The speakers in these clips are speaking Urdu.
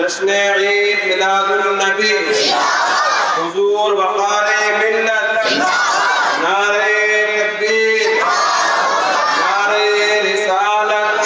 جشن عید میلاد النبی حضور وقار ملت نعرہ تکبیر نعرہ رسالت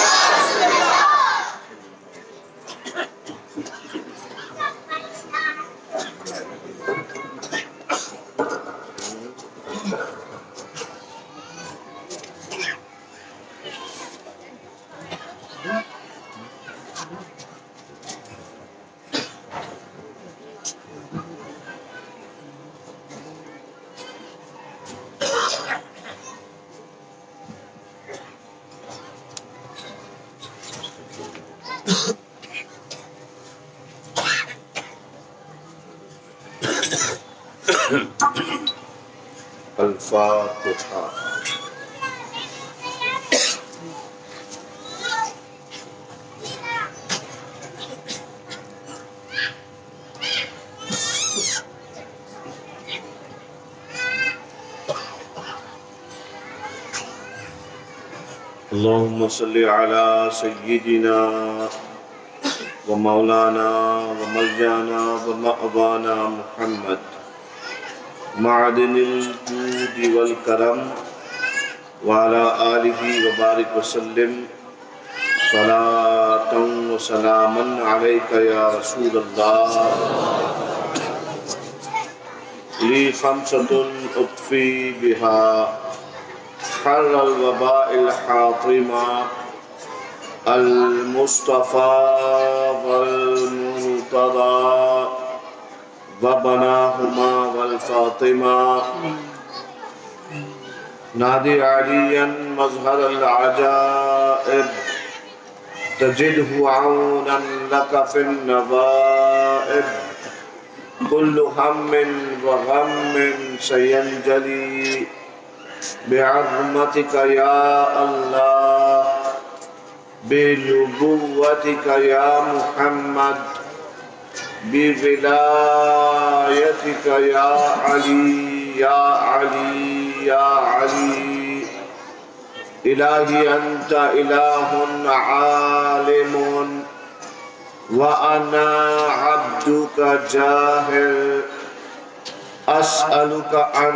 الفاتحہ۔ اللہم صلی علی سیدنا و مولانا و ملجانا و مأوانا محمد معدن الجود والکرم وعلى آلہ وبارک وسلم صلاة و سلاما علیک یا رسول اللہ۔ لی خمسۃ اطفی بہا حر الوباء الحاطمہ المصطفى والمرتضى وبناهما والفاطمة نادي عليا مظهر العجائب تجده عونا لك في النوائب كل هم وغم سينجلي بعظمتك يا الله بنبوتك يا محمد بولايتك يا علي يا علي يا علي إلهي أنت إله عالم وأنا عبدك جاهل أسألك أن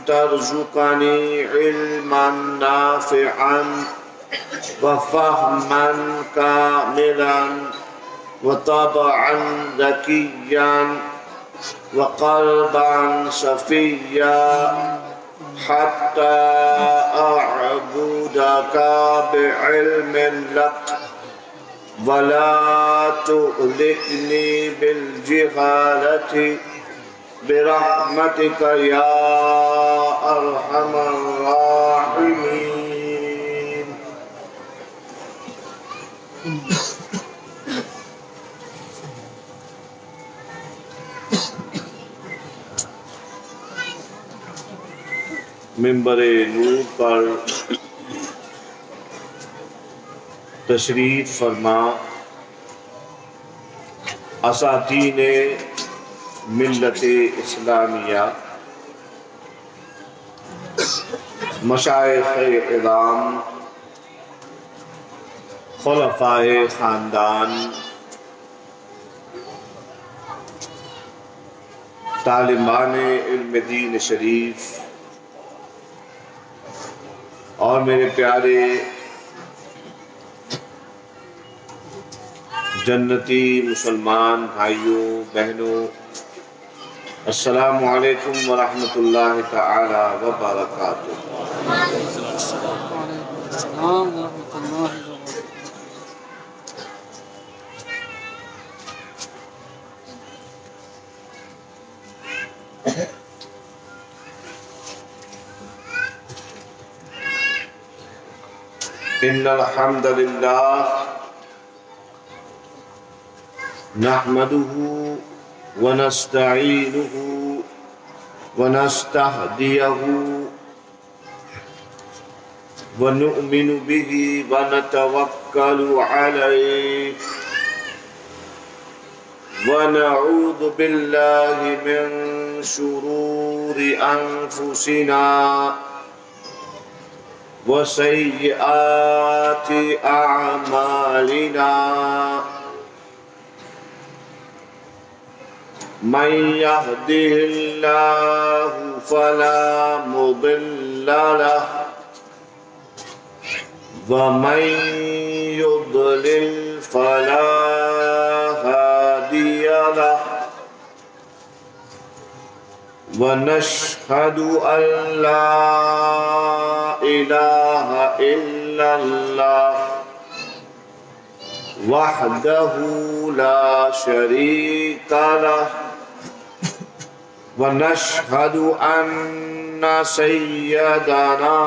ترزقني علما نافعا وفهما كاملا وطبعا ذكيا وقلبا صفيا حتى أعبدك بعلم لك ولا تهلكني بالجهالة برحمتك يا أرحم الراحمين۔ منبر نور پر تشریف فرما اساتین ملت اسلامیہ، مشائخ اعظام، خلفائے خاندان، طالبان علم دین شریف اور میرے پیارے جنتی مسلمان بھائیوں بہنوں، السلام علیکم ورحمۃ اللہ تعالی وبرکاتہ۔ ان الحمد للہ نحمده ونستعینه ونستهديه ونؤمن به ونتوکل علیہ ونعوذ باللہ من شرور انفسنا وسيئات أعمالنا من يهده الله فلا مضل له ومن يضلل فلا هادي له ونشهد أن لا إله إلا الله وحده لا شريك له ونشهد أن سيدنا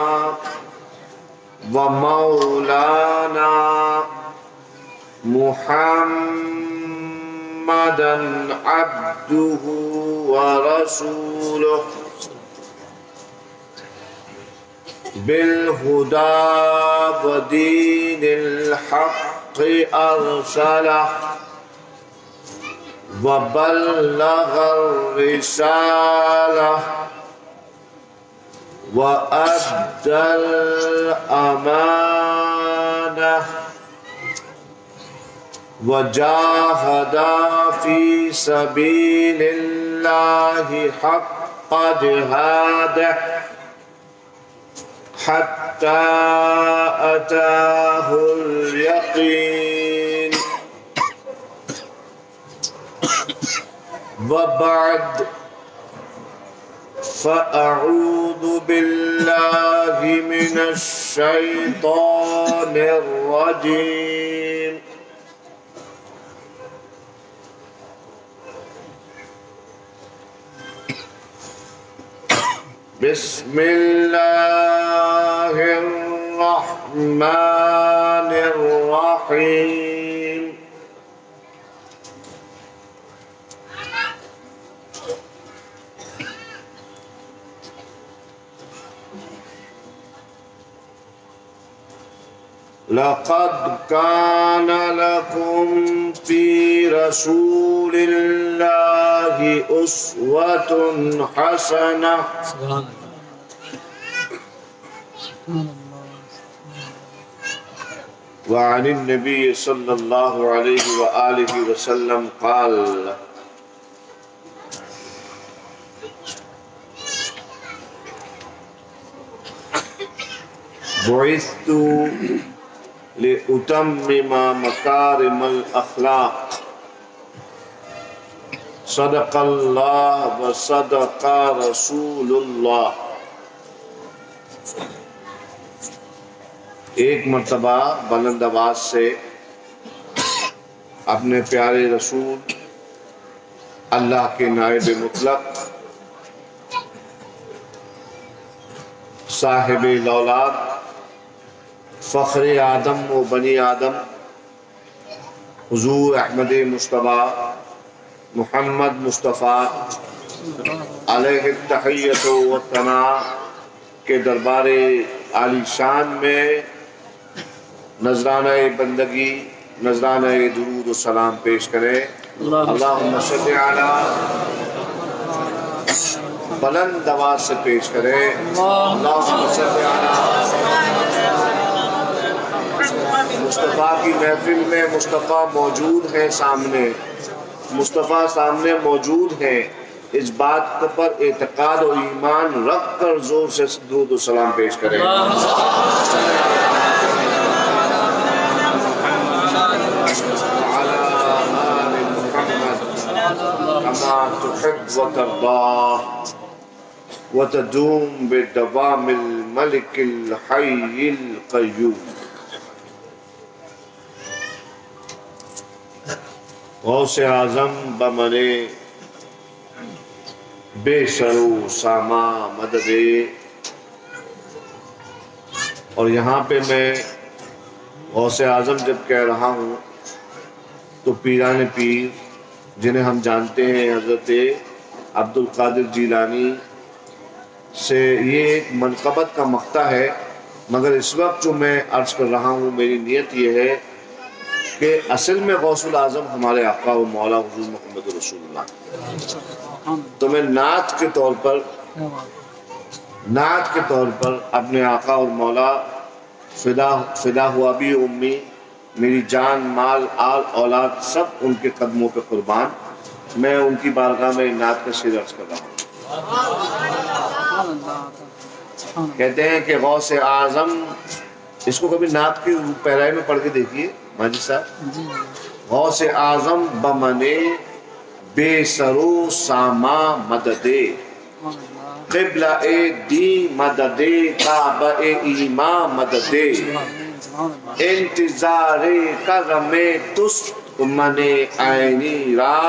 ومولانا محمدا عبده ورسوله بالهدى ودين الحق أرسله وبلغ الرسالة وأدى الأمانة وجاهد في سبيل الله حق جهاده حتى أتاه اليقين وبعد فأعوذ بالله من الشيطان الرجيم بسم الله الرحمن الرحيم لقد كان لكم في رسول الله أسوة حسنة وعن النبي صلى الله عليه وآله وسلم قال بعثت لأتمم مكارم الأخلاق صدق الله وصدق رسول الله. ایک مرتبہ بلند آواز سے اپنے پیارے رسول اللہ کے نائب مطلق صاحب الاولاد فخر آدم و بنی آدم حضور احمد مصطفیٰ محمد مصطفیٰ علیہ التحیۃ والثناء کے دربار عالی شان میں نذرانہ بندگی نذرانہ درود و سلام پیش کریں. اللہم صلی علی بلند آواز سے پیش کریں. اللہم صلی علی مصطفیٰ کی محفل میں مصطفیٰ موجود ہیں سامنے، مصطفیٰ سامنے موجود ہیں. اس بات پر اعتقاد و ایمان رکھ کر زور سے درود و سلام پیش کریں. كما تحب وترضى وتدوم بدوام الملك الحي القيوم. غوث اعظم بمنے بے سرو ساما مددے. اور یہاں پہ میں غوث اعظم جب کہہ رہا ہوں تو پیران پیر جنہیں ہم جانتے ہیں حضرت عبد القادر جیلانی سے یہ ایک منقبت کا مقطع ہے، مگر اس وقت جو میں عرض کر رہا ہوں میری نیت یہ ہے کہ اصل میں غوث الاعظم ہمارے آقا و مولا حضور محمد رسول اللہ. تو میں نعت کے طور پر اپنے آقا اور مولا فدا ہوا بھی امی، میری جان مال آل اولاد سب ان کے قدموں پہ قربان. میں ان کی بارگاہ میں نعت کا شعر عرض کر رہا ہوں. کہتے ہیں کہ غوث اعظم، اس کو کبھی نعت کی پیرائی میں پڑھ کے دیکھیے ماجد صاحب. غوث اعظم بمنے بے سرو ساما مددے، قبلہ دین مددے، کعبہ ایمان مددے، انتظار کرم تست من عینی را،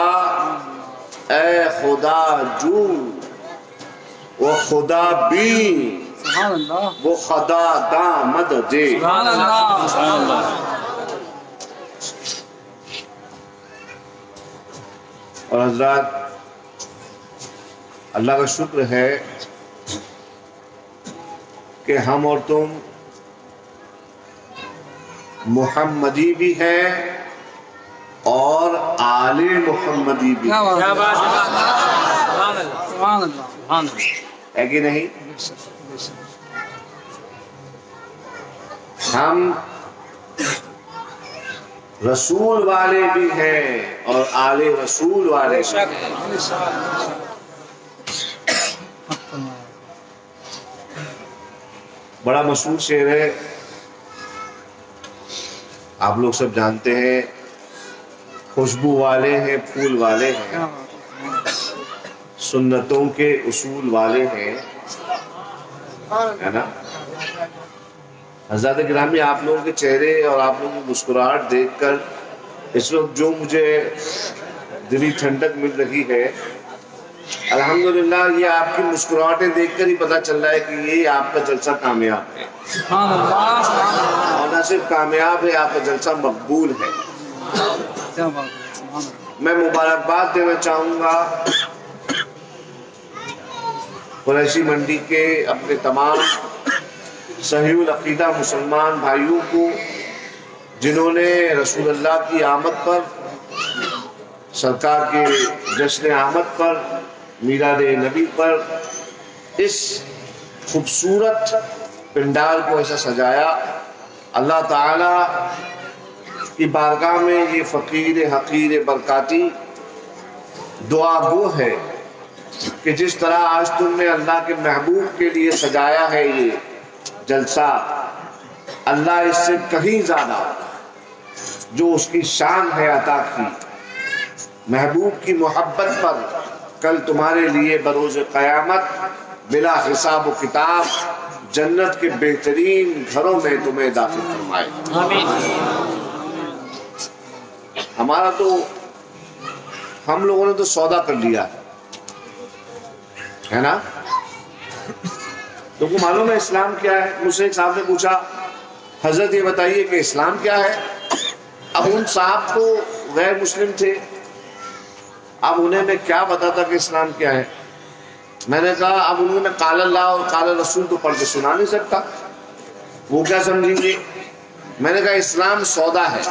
اے خدا جو وہ خدا بین وہ خدا دا مددے. اور حضرات اللہ کا شکر ہے کہ ہم اور تم محمدی بھی ہیں اور آل محمدی بھی ہیں. ہے کہ نہیں؟ ہم رسول والے بھی ہیں اور آل رسول والے بھی ہیں. بڑا مشہور شعر ہے، آپ لوگ سب جانتے ہیں، خوشبو والے ہیں پھول والے ہیں، سنتوں کے اصول والے ہیں، ہے نا؟ حضرات گرامی، آپ لوگوں کے چہرے اور آپ لوگوں کی مسکراہٹ دیکھ کر اس وقت جو مجھے دلی ٹھنڈک مل رہی ہے، الحمدللہ یہ آپ کی مسکراہٹیں دیکھ کر ہی پتہ چل رہا ہے کہ یہ آپ کا جلسہ کامیاب ہے. اور نہ صرف کامیاب ہے، آپ کا جلسہ مقبول ہے. میں مبارکباد دینا چاہوں گا قریشی منڈی کے اپنے تمام صحیح العقیدہ مسلمان بھائیوں کو، جنہوں نے رسول اللہ کی آمد پر، سرکار کے جشن آمد پر، میلاد نبی پر اس خوبصورت پنڈال کو ایسا سجایا. اللہ تعالی کی بارگاہ میں یہ فقیر حقیر برکاتی دعا گو ہے کہ جس طرح آج تم نے اللہ کے محبوب کے لیے سجایا ہے یہ جلسہ، اللہ اس سے کہیں زیادہ جو اس کی شان ہے عطا کی. محبوب کی محبت پر کل تمہارے لیے بروز قیامت بلا حساب و کتاب جنت کے بہترین گھروں میں تمہیں داخل فرمائے. ہمارا تو ہم لوگوں نے تو سودا کر لیا ہے نا. تم کو معلوم ہے اسلام کیا ہے؟ مجھ سے ایک صاحب نے پوچھا، حضرت یہ بتائیے کہ اسلام کیا ہے. اب ان صاحب کو غیر مسلم تھے، اب انہیں میں کیا بتاتا کہ اسلام کیا ہے. میں نے کہا اب انہوں نے قال اللہ اور قال رسول تو پڑھ کے سنا نہیں سکتا، وہ کیا سمجھیں گے. میں نے کہا اسلام سودا ہے.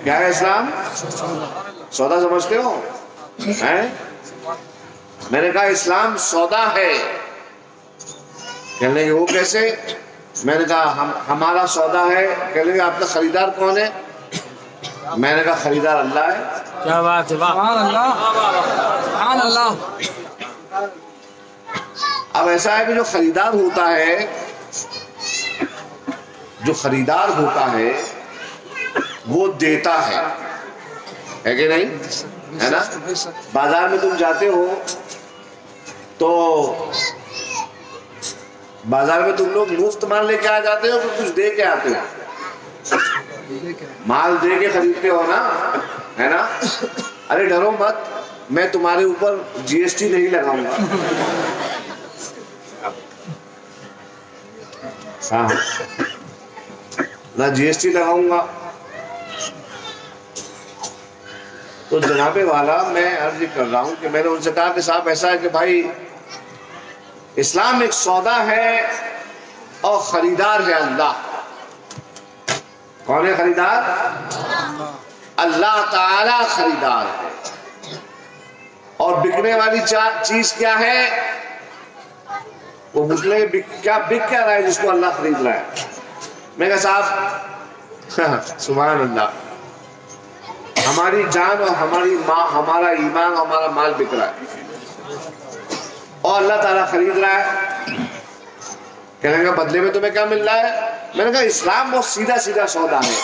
کیا ہے اسلام؟ سودا سمجھتے ہو؟ میں نے کہا اسلام سودا ہے. کہنے لگے وہ کیسے؟ میں نے کہا ہمارا سودا ہے. کہنے لگے آپ کا خریدار کون ہے؟ میں نے کہا خریدار اللہ ہے. کیا بات ہے، سبحان اللہ سبحان اللہ. اب ایسا ہے کہ جو خریدار ہوتا ہے وہ دیتا ہے کہ نہیں؟ ہے نا. بازار میں تم جاتے ہو تو بازار میں تم لوگ مفت مال لے کے آ جاتے ہو کہ کچھ دے کے آتے ہو؟ مال دے کے خریدتے ہو نا، ہے نا. ارے ڈرو مت، میں تمہارے اوپر جی ایس ٹی نہیں لگاؤں گا. ہاں نہ جی ایس ٹی لگاؤں گا. تو جناب والا میں عرض کر رہا ہوں کہ میں نے ان سے کہا کہ صاحب ایسا ہے کہ بھائی اسلام ایک سودا ہے اور خریدار ہے اللہ. کون ہے خریدار؟ اللہ تعالی خریدار ہے. اور بکنے والی چیز کیا ہے؟ وہ مسئلہ کیا بک کیا رہا ہے جس کو اللہ خرید رہا ہے. میں کہا صاحب سبحان اللہ، ہماری جان اور ہماری ماں، ہمارا ایمان، ہمارا مال بک رہا ہے اور اللہ تعالیٰ خرید رہا ہے. کہنے گا بدلے میں تمہیں کیا مل رہا ہے؟ میں نے کہا اسلام بہت سیدھا سیدھا سودا ہے.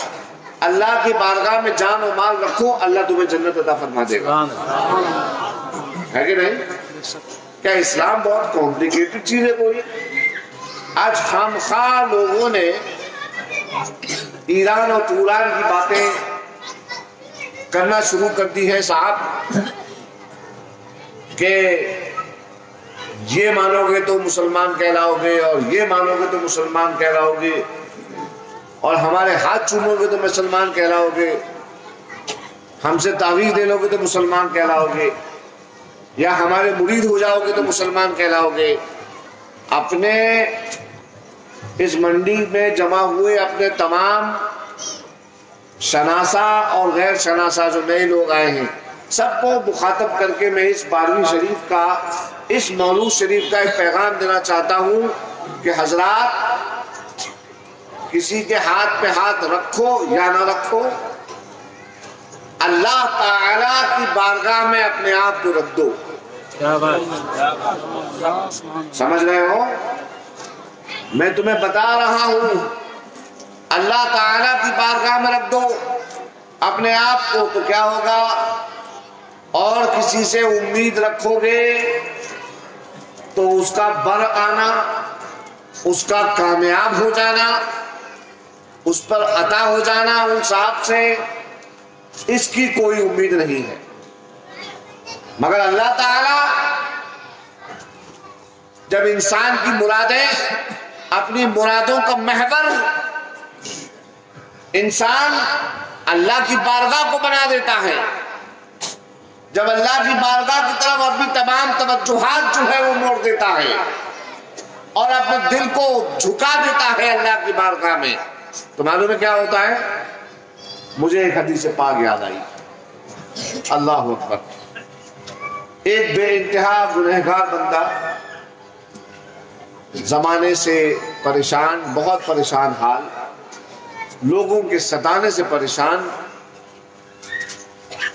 اللہ کی بارگاہ میں جان و مال رکھو، اللہ تمہیں جنت عطا فرما دے گا. ہے کہ نہیں؟ کیا اسلام بہت کمپلیکیٹڈ چیز ہے کوئی؟ آج خامخواہ لوگوں نے ایران اور توران کی باتیں کرنا شروع کر دی ہے صاحب، کہ یہ مانو گے تو مسلمان کہلاؤ گے اور یہ مانو گے تو مسلمان کہلاؤ گے اور ہمارے ہاتھ چومو گے تو مسلمان کہلاؤ گے، ہم سے تعویذ لے لو گے تو مسلمان کہلاؤ گے، یا ہمارے مرید ہو جاؤ گے تو مسلمان کہلاؤ گے. اپنے اس منڈی میں جمع ہوئے اپنے تمام شناسہ اور غیر شناسہ جو نئے لوگ آئے ہیں سب کو مخاطب کر کے میں اس 12ویں شریف کا، اس مولود شریف کا ایک پیغام دینا چاہتا ہوں کہ حضرات کسی کے ہاتھ پہ ہاتھ رکھو یا نہ رکھو، اللہ تعالیٰ کی بارگاہ میں اپنے آپ کو رکھ دو. سمجھ رہے ہو؟ میں تمہیں بتا رہا ہوں اللہ تعالیٰ کی بارگاہ میں رکھ دو اپنے آپ کو، تو کیا ہوگا؟ اور کسی سے امید رکھو گے تو اس کا بر آنا، اس کا کامیاب ہو جانا، اس پر عطا ہو جانا ان صاحب سے، اس کی کوئی امید نہیں ہے. مگر اللہ تعالیٰ جب انسان کی مرادیں، اپنی مرادوں کا محور انسان اللہ کی بارگاہ کو بنا دیتا ہے، جب اللہ کی بارگاہ کی طرف اپنی تمام توجہات جو ہے وہ موڑ دیتا ہے اور اپنے دل کو جھکا دیتا ہے اللہ کی بارگاہ میں، تو معلوم ہے کیا ہوتا ہے؟ مجھے ایک حدیث پاک یاد آئی. اللہ اکبر. ایک بے انتہا گنہگار بندہ، زمانے سے پریشان، بہت پریشان حال، لوگوں کے ستانے سے پریشان،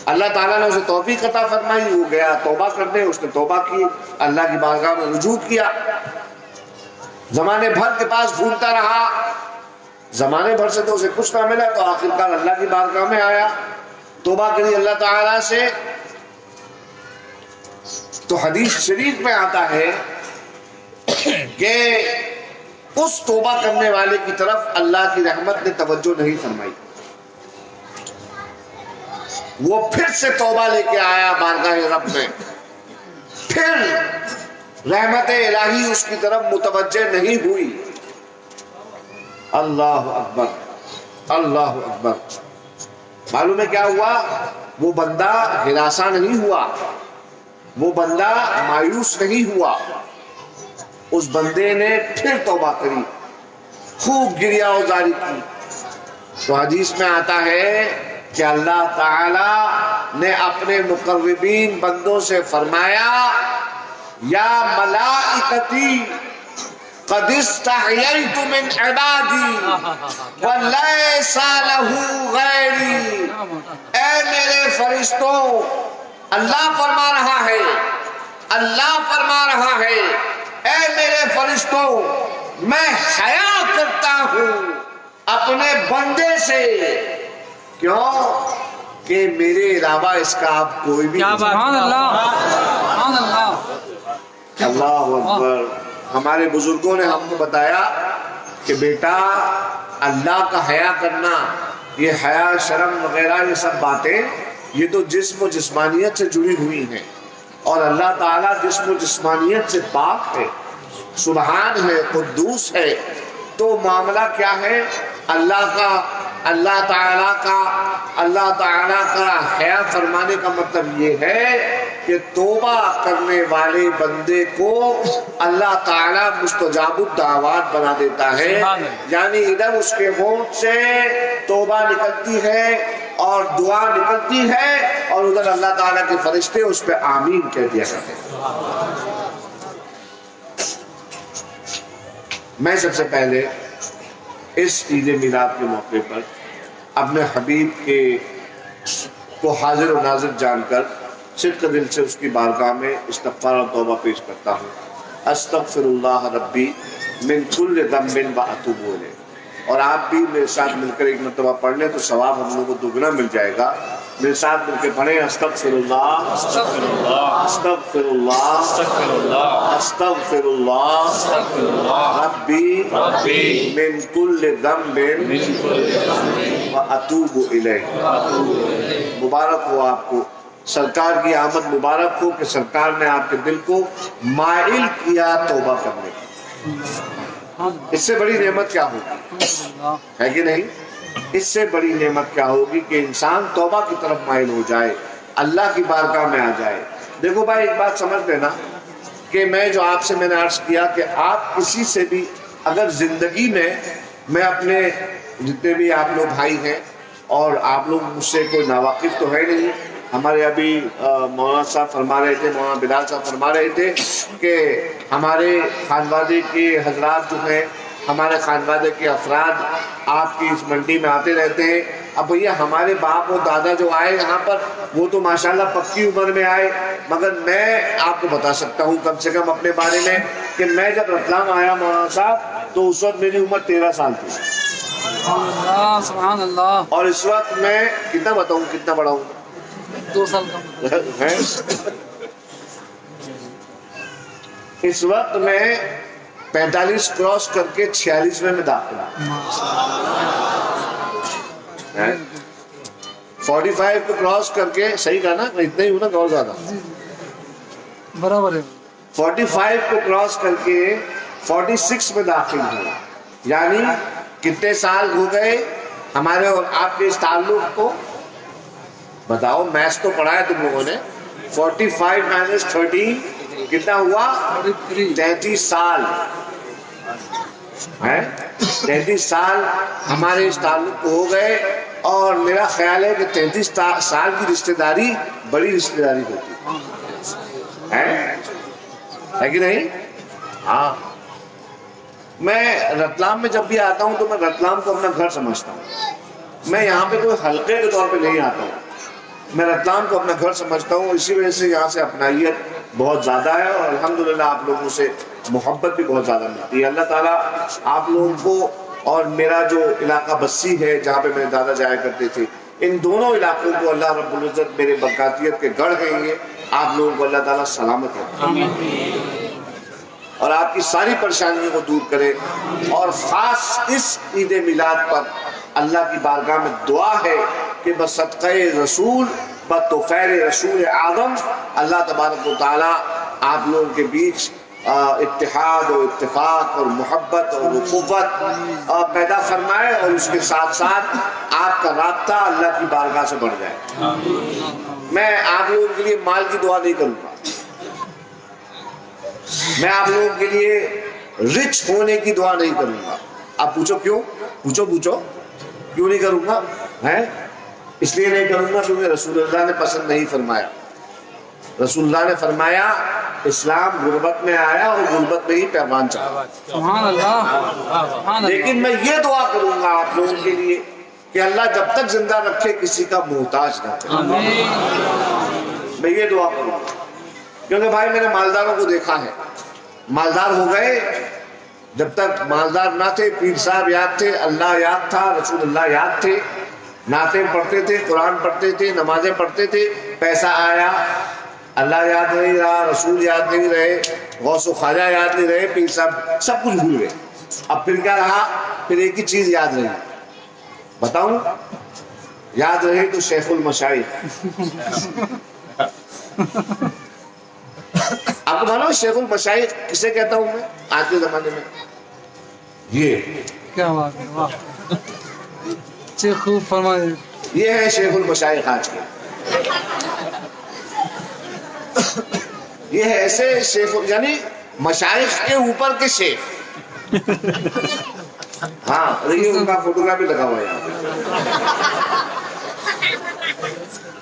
اللہ تعالیٰ نے اسے توفیق عطا فرمائی، وہ گیا توبہ کرنے، اس نے توبہ کی، اللہ کی بارگاہ میں رجوع کیا، زمانے بھر کے پاس گھومتا رہا، زمانے بھر سے تو اسے کچھ نہ ملا، تو آخرکار اللہ کی بارگاہ میں آیا، توبہ کری اللہ تعالیٰ سے. تو حدیث شریف میں آتا ہے کہ اس توبہ کرنے والے کی طرف اللہ کی رحمت نے توجہ نہیں فرمائی. وہ پھر سے توبہ لے کے آیا بارگاہ رب میں، پھر رحمت الہی اس کی طرف متوجہ نہیں ہوئی. اللہ اکبر، اللہ اکبر. معلوم ہے کیا ہوا؟ وہ بندہ ہراساں نہیں ہوا، وہ بندہ مایوس نہیں ہوا، اس بندے نے پھر توبہ کری، خوب گریہ وزاری کی. تو حدیث میں آتا ہے کہ اللہ تعالی نے اپنے مقربین بندوں سے فرمایا، یا ملائکتی قد استحییت من عبادی ولیس لہ غیری. اے میرے فرشتوں، اللہ فرما رہا ہے، اللہ فرما رہا ہے، اے میرے فرشتوں، میں حیا کرتا ہوں اپنے بندے سے. کیوں؟ کہ میرے علاوہ اس کا آپ کوئی بھی نہیں. سبحان اللہ، سبحان اللہ. اللہ اکبر. ہمارے بزرگوں نے ہم کو بتایا کہ بیٹا اللہ کا حیا کرنا، یہ حیا شرم وغیرہ یہ سب باتیں یہ تو جسم و جسمانیت سے جڑی ہوئی ہیں، اور اللہ تعالیٰ جسم و جسمانیت سے پاک ہے، سبحان ہے، قدوس ہے. تو معاملہ کیا ہے؟ اللہ تعالیٰ کا حیا فرمانے کا مطلب یہ ہے کہ توبہ کرنے والے بندے کو اللہ تعالیٰ مستجاب الدعوات بنا دیتا ہے. یعنی ادھر اس کے ہونٹ سے توبہ نکلتی ہے اور دعا نکلتی ہے، اور ادھر اللہ تعالیٰ کے فرشتے اس پہ آمین کہہ دیا کرتے ہیں. میں سب سے پہلے اس عید میلاد کے موقع پر اپنے حبیب کے کو حاضر و ناظر جان کر صدق دل سے اس کی بارگاہ میں استغفار و توبہ پیش کرتا ہوں. استغفر اللہ ربی من کل ذنب واتوب الیہ. اور آپ بھی میرے ساتھ مل کر ایک مرتبہ پڑھ لیں تو ثواب ہم لوگوں کو دگنا مل جائے گا. میرے ساتھ مل کے پڑھیں استغفر اللہ استغفر اللہ استغفر اللہ استغفر اللہ استغفر اللہ استغفر اللہ ربی ربی من کل ذنب من کل ذنب واتوب الیہ. واتوب الیہ. مبارک ہو آپ کو، سرکار کی آمد مبارک ہو کہ سرکار نے آپ کے دل کو مائل کیا توبہ کرنے کی. اس سے بڑی نعمت کیا ہوگی، ہے کہ نہیں؟ اس سے بڑی نعمت کیا ہوگی کہ انسان توبہ کی طرف مائل ہو جائے، اللہ کی بارگاہ میں آ جائے. دیکھو بھائی ایک بات سمجھ لینا کہ میں نے عرض کیا کہ آپ کسی سے بھی اگر زندگی میں اپنے جتنے بھی آپ لوگ بھائی ہیں اور آپ لوگ مجھ سے کوئی ناواقف تو ہے نہیں. ہمارے ابھی مولانا صاحب فرما رہے تھے، مولانا بلال صاحب فرما رہے تھے کہ ہمارے خانوادے کے حضرات جو ہیں، ہمارے خانوادے کے افراد آپ کی اس منڈی میں آتے رہتے ہیں. اب بھیا ہمارے باپ اور دادا جو آئے یہاں پر وہ تو ماشاءاللہ پکی عمر میں آئے، مگر میں آپ کو بتا سکتا ہوں کم سے کم اپنے بارے میں کہ میں جب رتلام آیا مولانا صاحب تو اس وقت میری عمر 13 سال تھی. سبحان اللہ سبحان اللہ. اور اس وقت میں کتنا بتاؤں کتنا بڑا ہوں 2 سال کا اس وقت میں 45 کراس کر کے 46 میں داخل ہوں. 45 کو کراس کر کے صحیح کہا نا، اتنا ہی ہوں نا اور زیادہ، برابر ہے. 45 کو کراس کر کے 46 میں داخل ہوں. یعنی کتنے سال ہو گئے ہمارے اور آپ کے اس تعلق کو؟ بتاؤ، میتھس تو پڑھا ہے تم لوگوں نے. 45 مائنس 13 کتنا ہوا؟ 33 سال. 33 سال ہمارے اس تعلق کو ہو گئے. اور میرا خیال ہے کہ 33 سال کی رشتہ داری بڑی رشتہ داری ہوتی ہے کہ نہیں؟ ہاں. میں رتلام میں جب بھی آتا ہوں تو میں رتلام کو اپنا گھر سمجھتا ہوں. میں یہاں پہ کوئی حلقے کے طور پہ نہیں آتا ہوں، میں رتلام کو اپنا گھر سمجھتا ہوں. اسی وجہ سے یہاں سے اپنائیت بہت زیادہ ہے اور الحمدللہ آپ لوگوں سے محبت بھی بہت زیادہ ملتی ہے. اللہ تعالیٰ آپ لوگوں کو اور میرا جو علاقہ بسی ہے جہاں پہ میرے دادا جایا کرتے تھے، ان دونوں علاقوں کو اللہ رب العزت میرے برکاتیت کے گڑھ کہیں گے. آپ لوگوں کو اللہ تعالیٰ سلامت رکھے اور آپ کی ساری پریشانیوں کو دور کرے. اور خاص اس عید میلاد پر اللہ کی بارگاہ میں دعا ہے کہ بصدقہ رسول بطفیل رسول اعظم اللہ تبارک و تعالیٰ آپ لوگوں کے بیچ اتحاد اور اتفاق اور محبت اور اخوت پیدا فرمائے اور اس کے ساتھ ساتھ آپ کا رابطہ اللہ کی بارگاہ سے بڑھ جائے. میں آپ لوگوں کے لیے مال کی دعا نہیں کروں گا، میں آپ لوگوں کے لیے رچ ہونے کی دعا نہیں کروں گا. آپ پوچھو کیوں؟ پوچھو کیوں نہیں کروں گا؟ اس لیے نہیں کروں گا کیونکہ رسول اللہ نے پسند نہیں فرمایا. رسول اللہ نے فرمایا اسلام غربت میں آیا اور غربت میں ہی پیغام چلا. سبحان اللہ سبحان اللہ. لیکن میں یہ دعا کروں گا آپ لوگوں کے لیے کہ اللہ جب تک زندہ رکھے کسی کا محتاج نہ کرے. میں یہ دعا کروں گا کیونکہ بھائی میں نے مالداروں کو دیکھا ہے، مالدار ہو گئے، جب تک مالدار نہ تھے پیر صاحب یاد تھے، اللہ یاد تھا، رسول اللہ یاد تھے، نعتیں پڑھتے تھے، قرآن پڑھتے تھے، نمازیں پڑھتے تھے. پیسہ آیا، اللہ یاد نہیں رہا، رسول یاد نہیں رہے، غوث و خواجہ یاد نہیں رہے، پیر صاحب سب کچھ بھول گئے. اب پھر کیا رہا؟ پھر ایک ہی چیز یاد رہی. بتاؤں یاد رہے تو شیخ المشائخ. آپ کو معلوم ہے شیخ المشائخ کسے کہتا ہوں میں آج کے زمانے میں؟ یہ کیا بات ہے، واہ شیخ خوب فرمائے. یہ ہے شیخ المشائخ آج کے. یہ ہے ایسے شیخ یعنی مشائخ کے اوپر کے شیخ. ہاں یہ ان کا فوٹوگرافی لگا ہوا ہے.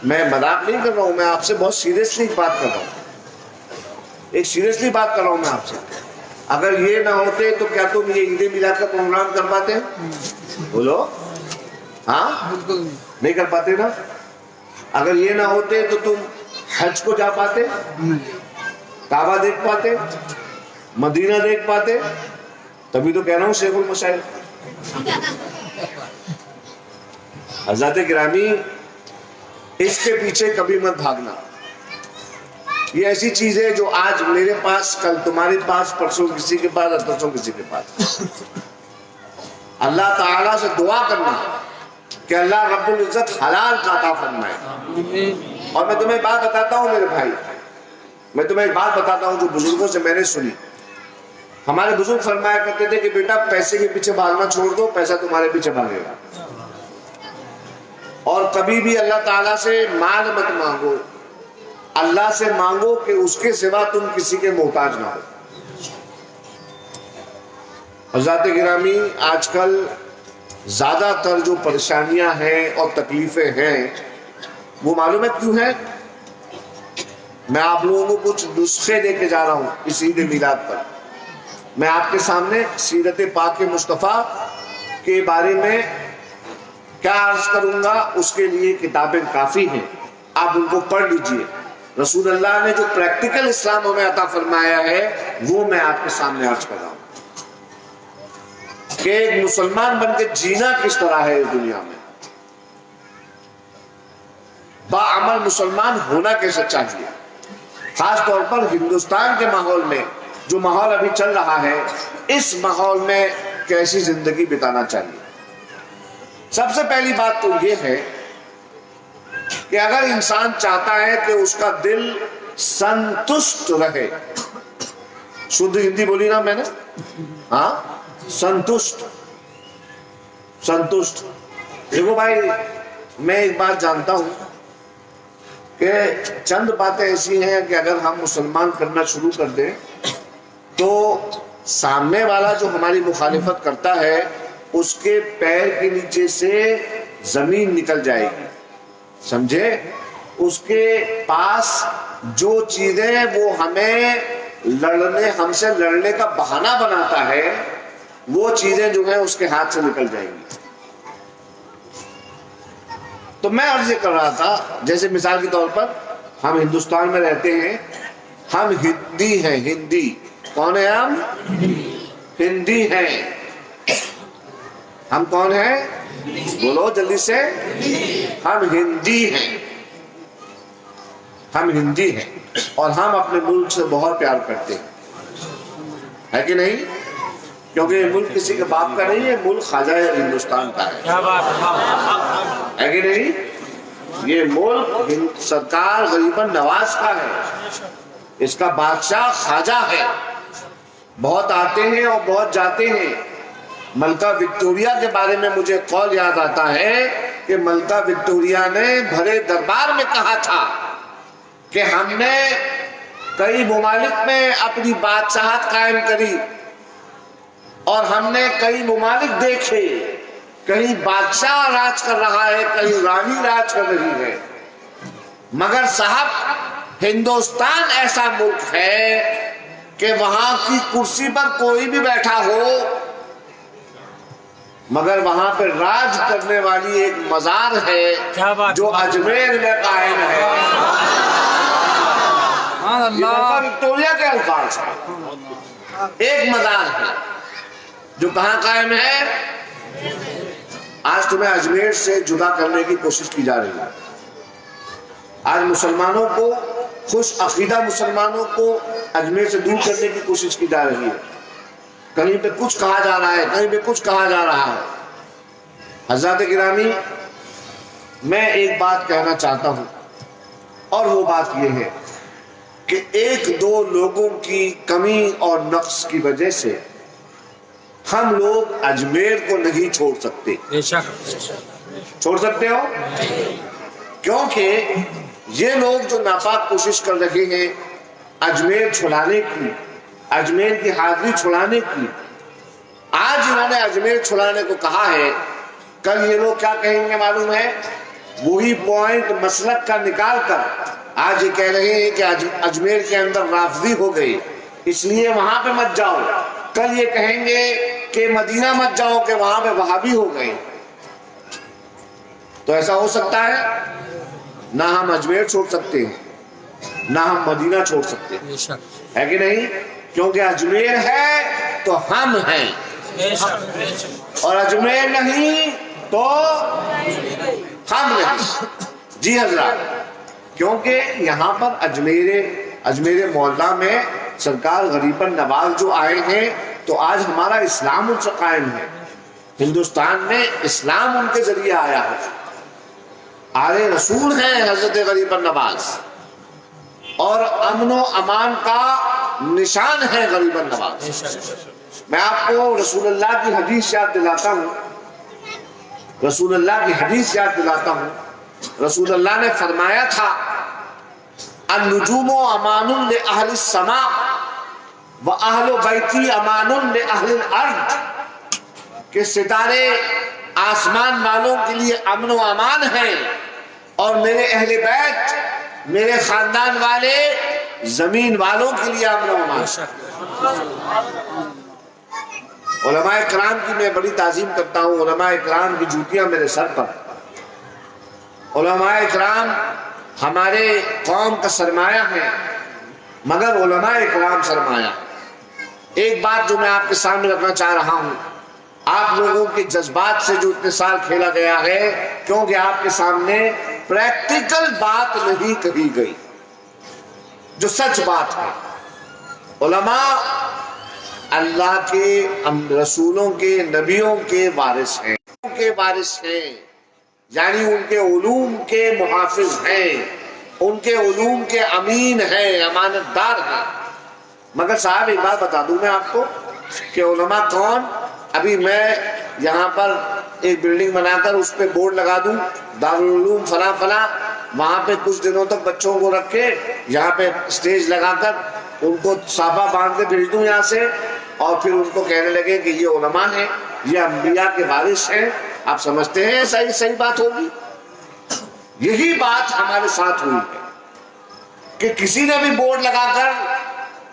میں مذاق نہیں کر رہا ہوں، میں آپ سے بہت سیریسلی بات کر رہا ہوں. ایک سیریسلی بات کر رہا ہوں میں آپ سے. اگر یہ نہ ہوتے تو کیا تم یہ عید میلاد کا پروگرام کر پاتے؟ بولو ہاں بالکل نہیں کر پاتے نا. اگر یہ نہ ہوتے تو تم حج کو جا پاتے، کعبہ دیکھ پاتے، مدینہ دیکھ پاتے؟ تبھی تو کہہ رہا ہوں شیخ المشائخ۔ حضرات گرامی، اس کے پیچھے کبھی مت بھاگنا۔ یہ ایسی چیز ہے جو آج میرے پاس، کل تمہارے پاس، پرسوں کسی کے پاس، اور پرسوں کسی کے پاس۔ اللہ تعالیٰ سے دعا کرنا کہ اللہ رب العزت حلال کا عطا فرمائے۔ اور میں تمہیں بات بتاتا ہوں میرے بھائی، میں تمہیں ایک بات بتاتا ہوں جو بزرگوں سے میں نے سنی۔ ہمارے بزرگ فرمایا کرتے تھے کہ بیٹا پیسے کے پیچھے بھاگنا چھوڑ دو، پیسہ تمہارے پیچھے بھاگے گا۔ اور کبھی بھی اللہ تعالیٰ سے مال مت مانگو، اللہ سے مانگو کہ اس کے سوا تم کسی کے محتاج نہ ہو۔ حضرات گرامی، آج کل زیادہ تر جو پریشانیاں ہیں اور تکلیفیں ہیں وہ معلوم ہے کیوں ہیں؟ میں آپ لوگوں کو کچھ نسخے دے کے جا رہا ہوں اس عید میلاد پر۔ میں آپ کے سامنے سیرت پاک مصطفیٰ کے بارے میں کیا عرض کروں گا، اس کے لیے کتابیں کافی ہیں، آپ ان کو پڑھ لیجئے۔ رسول اللہ نے جو پریکٹیکل اسلام ہمیں عطا فرمایا ہے وہ میں آپ کے سامنے عرض کر رہا ہوں کہ ایک مسلمان بن کے جینا کس طرح ہے اس دنیا میں، باعمل مسلمان ہونا کیسے چاہیے، خاص طور پر ہندوستان کے ماحول میں جو ماحول ابھی چل رہا ہے، اس ماحول میں کیسی زندگی بتانا چاہیے۔ سب سے پہلی بات تو یہ ہے کہ اگر انسان چاہتا ہے کہ اس کا دل سنتشٹ رہے، شدھ ہندی بولی نا میں نے، ہاں، سنتشٹ۔ دیکھو بھائی، میں ایک بات جانتا ہوں کہ چند باتیں ایسی ہیں کہ اگر ہم مسلمان کرنا شروع کر دیں تو سامنے والا جو ہماری مخالفت کرتا ہے اس کے پیر کے نیچے سے زمین نکل جائے گی، سمجھے؟ اس کے پاس جو چیزیں وہ ہم سے لڑنے کا بہانہ بناتا ہے وہ چیزیں جو ہیں اس کے ہاتھ سے نکل جائیں گی۔ تو میں عرض کر رہا تھا، جیسے مثال کے طور پر ہم ہندوستان میں رہتے ہیں، ہم ہندی ہیں، ہندی۔ کون ہیں ہم؟ ہندی ہیں۔ ہم کون ہیں؟ بولو جلدی سے۔ ہم ہندی ہیں، ہم ہندی ہیں، اور ہم اپنے ملک سے بہت پیار کرتے ہیں، ہے کہ نہیں؟ کیونکہ یہ ملک کسی کے باپ کا نہیں ہے، ملک خواجہ ہندوستان کا ہے کہ نہیں؟ یہ ملک سرکار غریباً نواز کا ہے، اس کا بادشاہ خواجہ ہے۔ بہت آتے ہیں اور بہت جاتے ہیں۔ ملکہ وکٹوریہ کے بارے میں مجھے قول یاد آتا ہے کہ ملکہ وکٹوریہ نے بھرے دربار میں کہا تھا کہ ہم نے کئی ممالک میں اپنی بادشاہت قائم کری اور ہم نے کئی ممالک دیکھے، کہیں بادشاہ راج کر رہا ہے، کہیں رانی راج کر رہی ہے، مگر صاحب ہندوستان ایسا ملک ہے کہ وہاں کی کرسی پر کوئی بھی بیٹھا ہو مگر وہاں پہ راج کرنے والی ایک مزار ہے جو اجمیر میں قائم ہے۔ یہ ملکہ وکٹوریہ کے الفاظ ہیں۔ ایک مزار ہے جو کہاں قائم ہے؟ آج تمہیں اجمیر سے جدا کرنے کی کوشش کی جا رہی ہے۔ آج مسلمانوں کو، خوش عقیدہ مسلمانوں کو اجمیر سے دور کرنے کی کوشش کی جا رہی ہے۔ کہیں پہ کچھ کہا جا رہا ہے، کہیں پہ کچھ کہا جا رہا ہے۔ حضرات گرامی، میں ایک بات کہنا چاہتا ہوں، اور وہ بات یہ ہے کہ ایک دو لوگوں کی کمی اور نقص کی وجہ سے ہم لوگ اجمیر کو نہیں چھوڑ سکتے۔ چھوڑ سکتے ہو؟ کیونکہ یہ لوگ جو ناپاک کوشش کر رہے ہیں اجمیر چھڑانے کی، اجمیر کی حاضری چھڑانے کی، آج انہوں نے اجمیر چھڑانے کو کہا ہے، کل یہ لوگ کیا کہیں گے معلوم ہے؟ وہی پوائنٹ مسلک کا نکال کر آج یہ کہہ رہے ہیں کہ اجمیر کے اندر رافضی ہو گئی اس لیے وہاں پہ مت جاؤ، کل یہ کہیں گے کہ مدینہ مت جاؤ کہ وہاں پہ وہابی ہو گئے۔ تو ایسا ہو سکتا ہے؟ نہ ہم اجمیر چھوڑ سکتے ہیں نہ ہم مدینہ چھوڑ سکتے ہیں، بے شک ہے کہ نہیں؟ کیونکہ اجمیر ہے تو ہم ہیں، بے شک بے شک اور اجمیر نہیں تو ہم نہیں۔ جی حضرات، کیونکہ یہاں پر اجمیر معلیٰ میں سرکار غریب نواز جو آئے ہیں تو آج ہمارا اسلام ان سے قائم ہے، ہندوستان میں اسلام ان کے ذریعے آیا ہے، آلے رسول ہیں حضرت غریب نواز، اور امن و امان کا نشان ہے غریب نواز۔ میں آپ کو رسول اللہ کی حدیث یاد دلاتا ہوں، رسول اللہ کی حدیث یاد دلاتا ہوں۔ رسول اللہ نے فرمایا تھا النجوم امان لأہل السماء وأہل بیتی امان لأہل الارض، کہ ستارے آسمان والوں کے لیے امن و امان ہیں اور میرے اہل بیت، میرے خاندان والے زمین والوں کے لیے امن و امان۔ علماء اکرام کی میں بڑی تعظیم کرتا ہوں، علماء اکرام کی جوتیاں میرے سر پر۔ علماء اکرام ہمارے قوم کا سرمایہ ہے، مگر علماء اکرام سرمایہ۔ ایک بات جو میں آپ کے سامنے رکھنا چاہ رہا ہوں، آپ لوگوں کے جذبات سے جو اتنے سال کھیلا گیا ہے، کیونکہ آپ کے سامنے پریکٹیکل بات نہیں کہی گئی، جو سچ بات ہے۔ علماء اللہ کے رسولوں کے نبیوں کے وارث ہیں، ان کے وارث ہیں، یعنی ان کے علوم کے محافظ ہیں، ان کے علوم کے امین ہیں، امانت دار ہیں۔ مگر صاحب ایک بات بتا دوں میں آپ کو کہ علماء کون؟ ابھی میں یہاں پر ایک بلڈنگ بنا کر اس پہ بورڈ لگا دوں دارالعلوم فلاں فلاں، وہاں پہ کچھ دنوں تک بچوں کو رکھ کے یہاں پہ سٹیج لگا کر ان کو صافہ باندھ کے بھیج دوں یہاں سے، اور پھر ان کو کہنے لگے کہ یہ علماء ہیں، یہ انبیاء کے وارث ہیں، آپ سمجھتے ہیں صحیح بات ہوگی؟ یہی بات ہمارے ساتھ ہوئی ہے کہ کسی نے بھی بورڈ لگا کر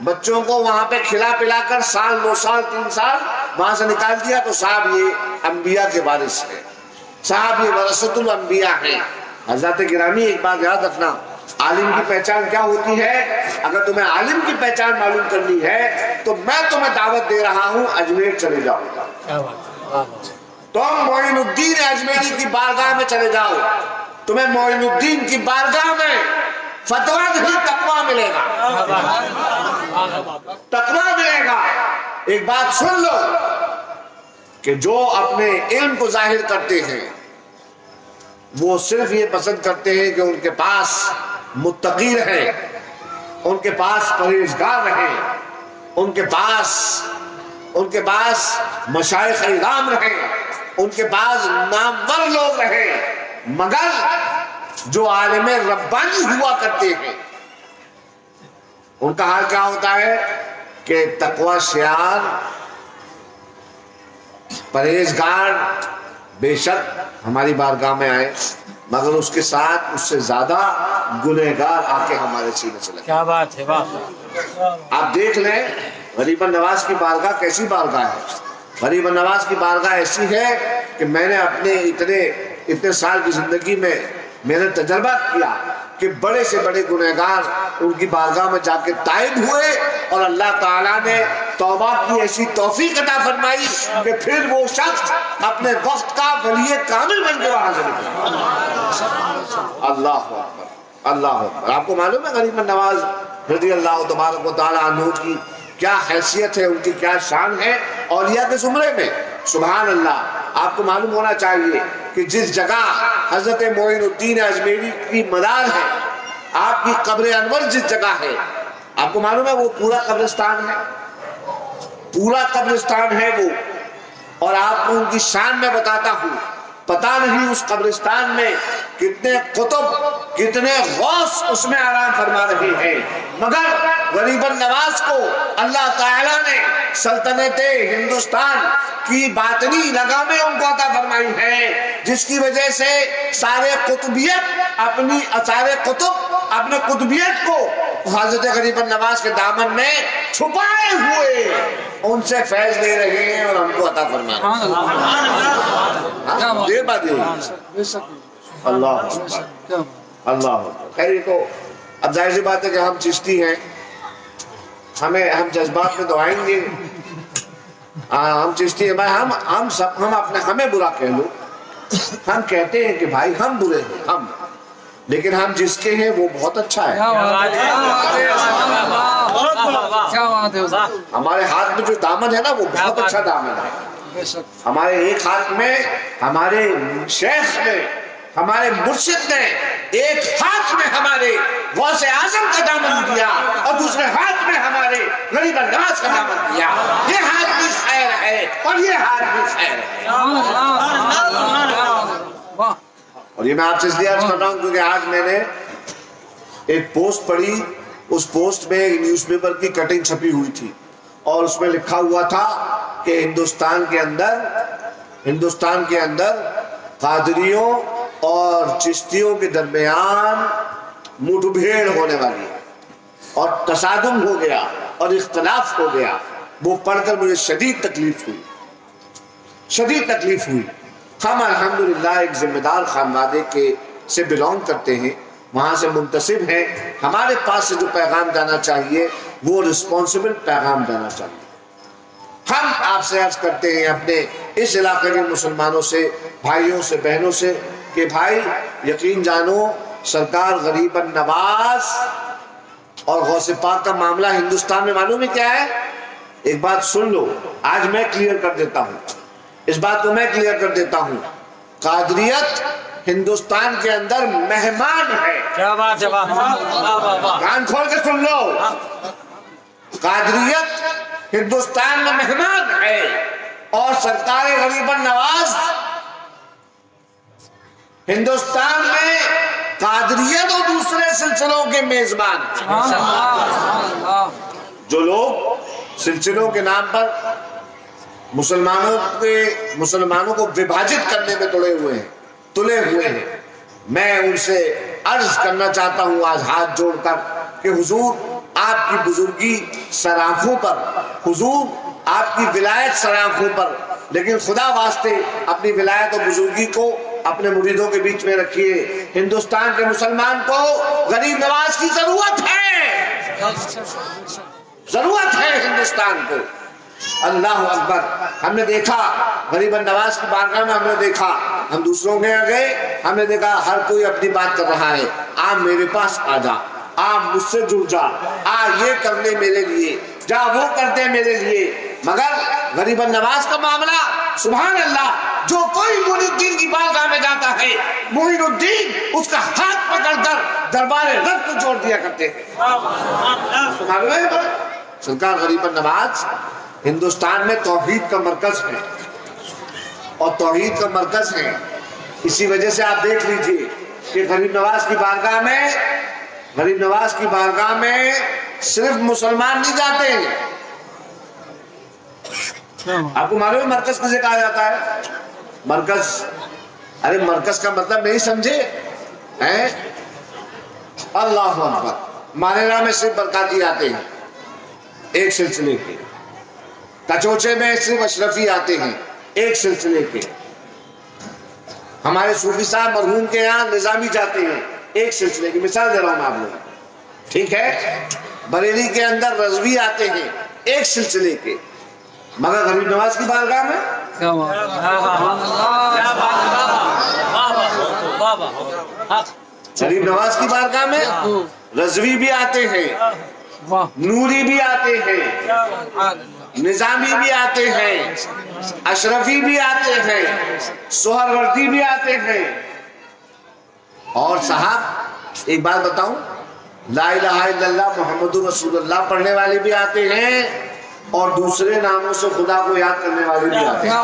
بچوں کو وہاں پہ کھلا پلا کر سال 2 سال 3 سال وہاں سے نکال دیا تو صاحب یہ انبیاء کے وارث ہیں، صاحب یہ ورثۃ الانبیاء ہیں۔ حضرات گرامی ایک بات یاد رکھنا، عالم کی پہچان کیا ہوتی ہے؟ اگر تمہیں عالم کی پہچان معلوم کرنی ہے تو میں تمہیں دعوت دے رہا ہوں، اجمیر چلے جاؤ، تم معین الدین اجمیری کی بارگاہ میں چلے جاؤ، تمہیں معین الدین کی بارگاہ میں فتویٰ نہیں تقویٰ ملے گا، تقویٰ ملے گا۔ ایک بات سن لو کہ جو اپنے علم کو ظاہر کرتے ہیں وہ صرف یہ پسند کرتے ہیں کہ ان کے پاس متقی رہیں، ان کے پاس پرہیزگار رہیں، ان کے پاس مشائخ اعظام رہیں، ان کے پاس نامور لوگ رہیں، مگر جو عالم ربانی ہوا کرتے ہیں ان کا حال کیا ہوتا ہے کہ تقوی شعار، پرہیزگار بے شک ہماری بارگاہ میں آئے، مگر اس کے ساتھ اس سے زیادہ گنہگار آ کے ہمارے سینے سے لگے۔ کیا بات ہے، واہ! آپ دیکھ لیں غریب نواز کی بارگاہ کیسی بارگاہ ہے۔ غریب نواز کی بارگاہ ایسی ہے کہ میں نے اپنے اتنے سال کی زندگی میں میں نے تجربہ کیا کہ بڑے سے بڑے گنہگار ان کی بارگاہ میں جا کے تائب ہوئے، اور اللہ تعالیٰ نے توبہ کی ایسی توفیق عطا فرمائی کہ پھر وہ شخص اپنے وقت کا ولی کامل بن کے وہاں سے نکلا۔ اللہ اکبر، اللہ اکبر۔ آپ کو معلوم ہے غریب نواز رضی اللہ تبارک و تعالیٰ عنہ کی کیا حیثیت ہے، ان کی کیا شان ہے اولیاء کے زمرے میں؟ سبحان اللہ۔ آپ کو معلوم ہونا چاہیے کہ جس جگہ حضرت معین الدین اجمیری کی مدار ہے، آپ کی قبر انور جس جگہ ہے، آپ کو معلوم ہے وہ پورا قبرستان ہے، پورا قبرستان ہے وہ، اور آپ کو ان کی شان میں بتاتا ہوں، پتہ نہیں اس قبرستان میں کتنے قطب، کتنے غوث اس میں آرام فرما رہے ہیں، مگر غریب نواز کو اللہ تعالیٰ نے سلطنت ہندوستان کی باطنی لگامیں ان کو عطا فرمائی ہے، جس کی وجہ سے سارے قطبیت اپنے قطبیت کو حضرت غریب نواز کے دامن میں چھپائے ہوئے ان سے فیض لے رہے ہیں اور ہم کو عطا فرما رہے ہیں۔ دیر بعد اللہ اللہ اکبر. خیر یہ تو اب ظاہر سی بات ہے کہ ہم چشتی ہیں, ہم جذبات میں تو آئیں گے. ہم چشتی ہیں بھائی, ہم اپنے ہمیں برا کہہ لو, ہم کہتے ہیں کہ بھائی ہم برے ہیں ہم, لیکن ہم جس کے ہیں وہ بہت اچھا ہے. کیا بات ہے, ہمارے ہاتھ میں جو دامن ہے نا وہ بہت اچھا دامن ہے. ہمارے ایک ہاتھ میں ہمارے شیخ نے, ہمارے مرشد نے ایک ہاتھ میں ہمارے غوث اعظم کا دامن دیا اور دوسرے ہاتھ میں ہمارے غریب نواز کا دامن دیا. یہ ہاتھ بھی خیر ہے اور یہ ہاتھ بھی خیر ہے. اور یہ میں آپ سے اس لیے عرض کر رہا ہوں کیونکہ آج میں نے ایک پوسٹ پڑھی, اس پوسٹ میں ایک نیوز پیپر کی کٹنگ چھپی ہوئی تھی اور اس میں لکھا ہوا تھا کہ ہندوستان کے اندر قادریوں اور چشتیوں کے درمیان مٹھ بھیڑ ہونے والی ہے اور تصادم ہو گیا اور اختلاف ہو گیا. وہ پڑھ کر مجھے شدید تکلیف ہوئی. ہم الحمدللہ ایک ذمہ دار خاندان سے بلونگ کرتے ہیں, وہاں سے منتسب ہیں. ہمارے پاس سے جو پیغام جانا چاہیے وہ رسپانسبل پیغام جانا چاہیے. ہم آپ سے عرض کرتے ہیں اپنے اس علاقے کے مسلمانوں سے, بھائیوں سے, بہنوں سے کہ بھائی یقین جانو سرکار غریب النواز اور غوث پاک کا معاملہ ہندوستان میں معلوم ہے کیا ہے. ایک بات سن لو, آج میں کلیئر کر دیتا ہوں, اس بات کو میں کلیئر کر دیتا ہوں. قادریت ہندوستان کے اندر مہمان ہے. کیا بات ہے, کان کھول کے سن لو, قادریت ہندوستان میں مہمان ہے اور سرکار غریب النواز ہندوستان میں قادریت اور دوسرے سلسلوں کے میزبان ہیں. جو لوگ سلسلوں کے نام پر مسلمانوں کو وبھاجت کرنے میں تلے ہوئے ہیں, میں ان سے عرض کرنا چاہتا ہوں آج ہاتھ جوڑ کر کہ حضور آپ کی بزرگی سر آنکھوں پر, حضور آپ کی ولایت سر آنکھوں پر, لیکن خدا واسطے اپنی ولایت اور بزرگی کو اپنے مریدوں کے بیچ میں رکھیے. ہندوستان کے مسلمان کو غریب نواز کی ضرورت ہے ہندوستان کو. اللہ اکبر. ہم نے دیکھا غریب نواز کی بارگاہ میں, ہم نے دیکھا, ہم دوسروں کے گئے, ہم نے دیکھا ہر کوئی اپنی بات کر رہا ہے. آپ میرے پاس آ جا, آپ مجھ سے جڑ جا, یہ کر لے میرے لیے, جا وہ کر دے میرے لیے. مگر غریب نواز کا معاملہ سبحان اللہ, جو کوئی معین الدین کی بارگاہ میں جاتا ہے معین الدین اس کا ہاتھ پکڑ کر دربار رب کو جوڑ دیا کرتے ہیں. سرکار غریب نواز ہندوستان میں توحید کا مرکز ہے اور توحید کا مرکز ہے. اسی وجہ سے آپ دیکھ لیجئے کہ غریب نواز کی بارگاہ میں صرف مسلمان نہیں جاتے ہیں. آپ کو معلوم ہے مرکز کسے کہا جاتا ہے؟ مرکز, ارے مرکز کا مطلب نہیں سمجھے ہیں؟ اللہ اکبر. مانیرا میں صرف برکاتی آتے ہیں ایک سلسلے کے, کچوچے میں صرف اشرفی آتے ہیں ایک سلسلے کے, ہمارے صوفی صاحب مرحوم کے یہاں نظامی جاتے ہیں ایک سلسلے کی. مثال دے رہا ہوں میں آپ لوگوں, ٹھیک ہے. بریلی کے اندر رضوی آتے ہیں ایک سلسلے کے, مگر غریب نواز کی بارگاہ میں غریب نواز کی بارگاہ میں رضوی بھی آتے ہیں, نوری بھی آتے ہیں, نظامی بھی آتے ہیں, اشرفی بھی آتے ہیں, سہروردی بھی آتے ہیں. اور صاحب ایک بات بتاؤں, لا الہ الا اللہ محمد رسول اللہ پڑھنے والے بھی آتے ہیں اور دوسرے ناموں سے خدا کو یاد کرنے والے بھی آتے ہیں.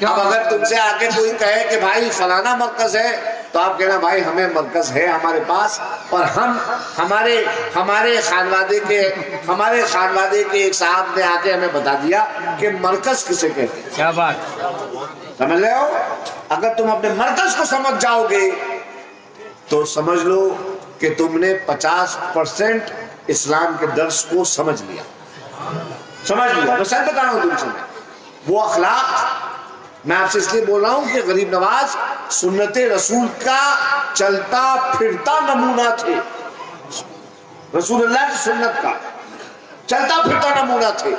اب اگر تم سے آگے کوئی کہے کہ بھائی فلانا مرکز ہے تو آپ کہنا بھائی ہمیں مرکز ہے ہمارے پاس, اور ہمارے خانوادے کے ایک صاحب نے آ کے ہمیں بتا دیا کہ مرکز کسے کہتے ہیں. کیا بات, سمجھ رہے ہو؟ اگر تم اپنے مرکز کو سمجھ جاؤ گے تو سمجھ لو کہ تم نے 50% اسلام کے درس کو سمجھ لیا. میں سچ بتا رہا ہوں تم سے, وہ اخلاق میں آپ سے اس لیے بول رہا ہوں کہ غریب نواز سنت رسول کا چلتا پھرتا نمونہ تھے، رسول اللہ کی سنت کا چلتا پھرتا نمونہ تھے۔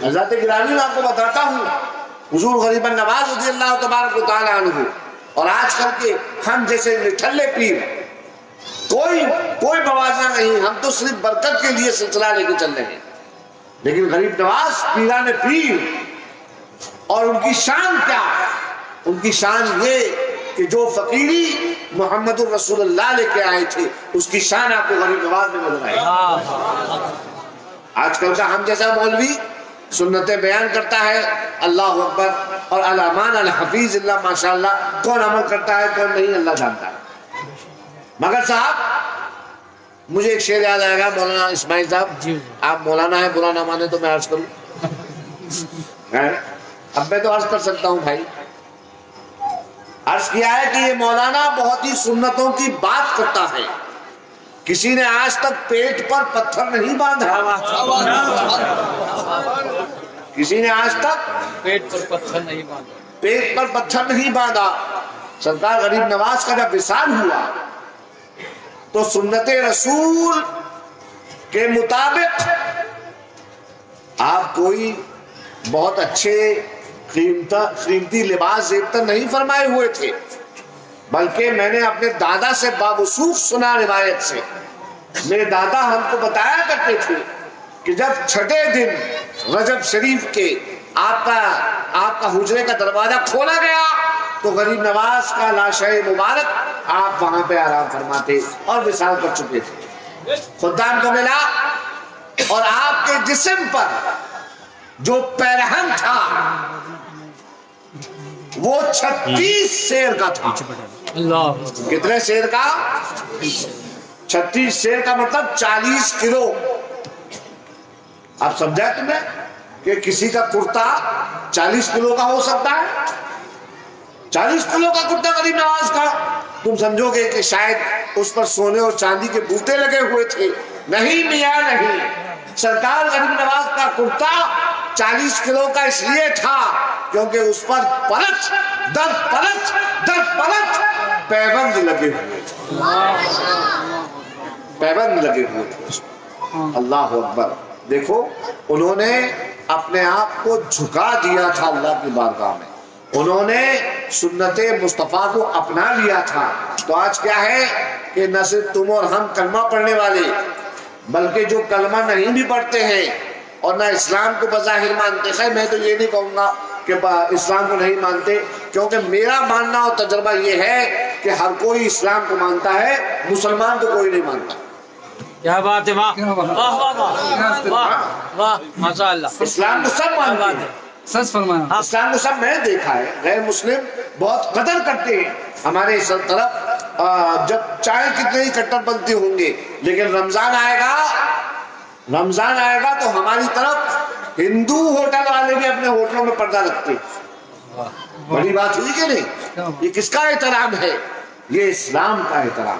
حضرت گرامی میں آپ کو بتاتا ہوں، حضور غریب نواز رضی اللہ تبارک و تعالیٰ عنہ اور آج کل کے ہم جیسے نٹھلے پیر کوئی موازنہ نہیں، ہم تو صرف برکت کے لیے سلسلہ لے کے چل رہے ہیں، لیکن غریب نواز پیران پیر اور ان کی شان کیا؟ ان کی شان یہ کہ جو فقیری محمد الرسول اللہ لے کے آئے تھے اس کی شان آپ کو غریب نواز میں نظر آئی۔ آج کل کا ہم جیسا مولوی سنتیں بیان کرتا ہے، اللہ اکبر، اور علامان الحفیظ اللہ ماشاءاللہ، کون عمل کرتا ہے کون نہیں اللہ جانتا ہے۔ مگر صاحب مجھے ایک شعر یاد آئے گا، مولانا اسماعیل صاحب، آپ مولانا ہیں برا نہ مانے تو میں عرض کروں، اب میں تو عرض کر سکتا ہوں بھائی۔ عرض کیا ہے کہ یہ مولانا بہت ہی سنتوں کی بات کرتا ہے، کسی نے آج تک پیٹ پر پتھر نہیں باندھا، کسی نے آج تک پیٹ پر پتھر نہیں باندھا، پیٹ پر پتھر نہیں باندھا۔ سرکار غریب نواز کا جب وصال ہوا تو سنت رسول کے مطابق آپ کوئی بہت اچھے قیمتی لباس زیبتر نہیں فرمائے ہوئے تھے، بلکہ میں نے اپنے دادا سے باوثوق سنا روایت سے، میرے دادا ہم کو بتایا کرتے تھے کہ جب چھٹے دن رجب شریف کے آپ کا حجرے کا دروازہ کھولا گیا تو غریب نواز کا لاشہ مبارک آپ وہاں پہ آرام فرماتے اور وصال کر چکے تھے۔ خدام کو ملا اور آپ کے جسم پر جو پیرہن تھا وہ 36 سیر کا تھا۔ اللہ کتنے سیر کا؟ 36 سیر کا مطلب 40 کلو۔ آپ سمجھا تم نے کہ کسی کا کرتا 40 کلو کا ہو سکتا ہے؟ 40 کلو کا کرتا غریب نواز کا، تم سمجھو گے کہ شاید اس پر سونے اور چاندی کے بوٹے لگے ہوئے تھے۔ نہیں میاں نہیں، سرکار غریب نواز کا کرتا 40 کلو کا اس لیے تھا کیونکہ اس پر پلٹ در پلٹ در پلٹ پیبند لگے ہوئے تھے، پیبند لگے ہوئے تھے۔ اللہ اکبر۔ دیکھو انہوں نے اپنے آپ کو جھکا دیا تھا اللہ کی بارگاہ میں، انہوں نے سنت مصطفیٰ کو اپنا لیا تھا۔ تو آج کیا ہے کہ نہ صرف تم اور ہم کلمہ پڑھنے والے، بلکہ جو کلمہ نہیں بھی پڑھتے ہیں اور نہ اسلام کو بظاہر مانتے، خیر میں تو یہ نہیں کہوں گا کہ اسلام کو نہیں مانتے، کیونکہ میرا ماننا اور تجربہ یہ ہے کہ ہر کوئی اسلام کو مانتا ہے، مسلمان کو کوئی نہیں مانتا۔ کیا بات ہے، واہ واہ واہ واہ واہ ماشاء اللہ، اسلام کو سب مانتے ہیں، سچ فرمایا۔ اسلام کو سب میں نے دیکھا ہے، غیر مسلم بہت قدر کرتے ہیں ہمارے اس طرف، جب چاہے کتنے ہی کٹر پنتھی ہوں گے، لیکن رمضان آئے گا تو ہماری طرف ہندو ہوٹل والے بھی اپنے ہوٹلوں میں پردہ رکھتے ہیں۔ بڑی بات ہوئی کہ نہیں؟ یہ کس کا احترام ہے؟ یہ اسلام کا احترام۔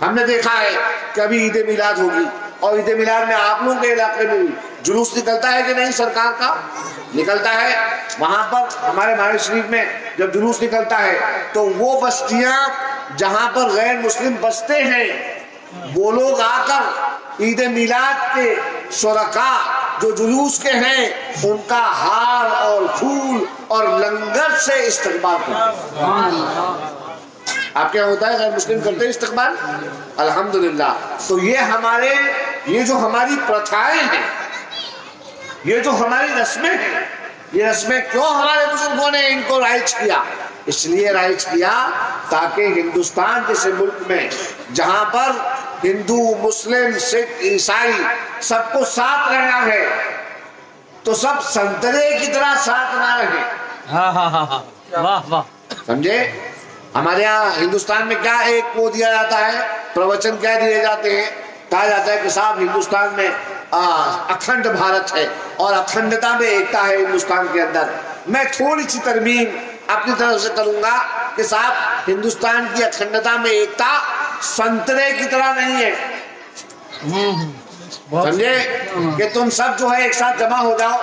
ہم نے دیکھا ہے کہ ابھی عید میلاد ہوگی اور عید میلاد میں آپ لوگوں کے علاقے میں بھی جلوس نکلتا ہے کہ نہیں؟ سرکار کا نکلتا ہے۔ وہاں پر ہمارے مہار شریف میں جب جلوس نکلتا ہے تو وہ بستیاں جہاں پر غیر مسلم بستے ہیں وہ لوگ آ کر عید میلاد کے شرکا جو جلوس کے ہیں ان کا ہار اور پھول اور لنگر سے استقبال کرتے ہیں۔ آپ کیا ہوتا ہے؟ غیر مسلم کرتے ہیں استقبال؟ الحمدللہ۔ تو یہ جو ہماری پرتھائیں ہیں، یہ جو ہماری رسمیں ہیں، یہ رسمیں کیوں ہمارے بزرگوں نے ان کو رائج کیا؟ اس لیے رائج کیا تاکہ ہندوستان جیسے ملک میں جہاں پر ہندو مسلم سکھ عیسائی سب کو ساتھ رہنا ہے تو سب سنترے کی طرح ساتھ نہ رہے۔ ہاں ہاں ہاں ہاں واہ واہ، سمجھے؟ ہمارے یہاں ہندوستان میں کیا ایک وہ دیا جاتا ہے، پروچن کیا دیے جاتے ہیں، کہا جاتا ہے کہ صاحب ہندوستان میں اکھنڈ بھارت ہے اور اکھنڈتا میں ایکتا ہے ہندوستان کے اندر۔ میں تھوڑی سی ترمیم اپنی طرف سے کروں گا کہ صاحب ہندوستان کی اکھنڈتا میں ایکتا سنترے کی طرح نہیں ہے۔ سمجھے کہ تم سب جو ہے ایک ساتھ جمع ہو جاؤ،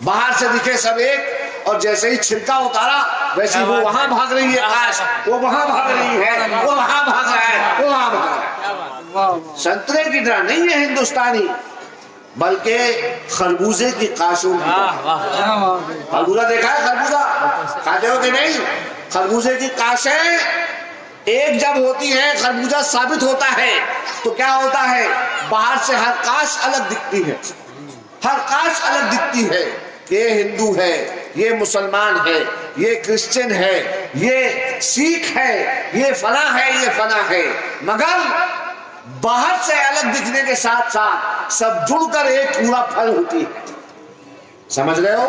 باہر سے دکھے سب ایک اور جیسے ہی چھلکا اتارا ویسے وہ وہاں بھاگ رہی ہے کاش، وہ وہاں بھاگ رہی ہے، وہ وہاں بھاگ رہا ہے، وہ وہاں بھاگ رہا ہے۔ سنترے کی طرح نہیں ہے ہندوستانی، بلکہ خربوزے کی کاشوں کی طرح۔ خربوزہ دیکھا ہے؟ خربوزہ کھاتے ہو کہ نہیں؟ خربوزے کی کاشیں ایک جب ہوتی ہیں، خربوزہ ثابت ہوتا ہے تو کیا ہوتا ہے؟ باہر سے ہر کاش الگ دکھتی ہے، ہر کاش الگ دکھتی ہے۔ یہ ہندو ہے، یہ مسلمان ہے، یہ کرسچن ہے، یہ سکھ ہے، یہ فلاں ہے، یہ فلاں ہے، مگر باہر سے الگ دکھنے کے ساتھ ساتھ سب جڑ کر ایک پورا پھل ہوتی ہے۔ سمجھ رہے ہو؟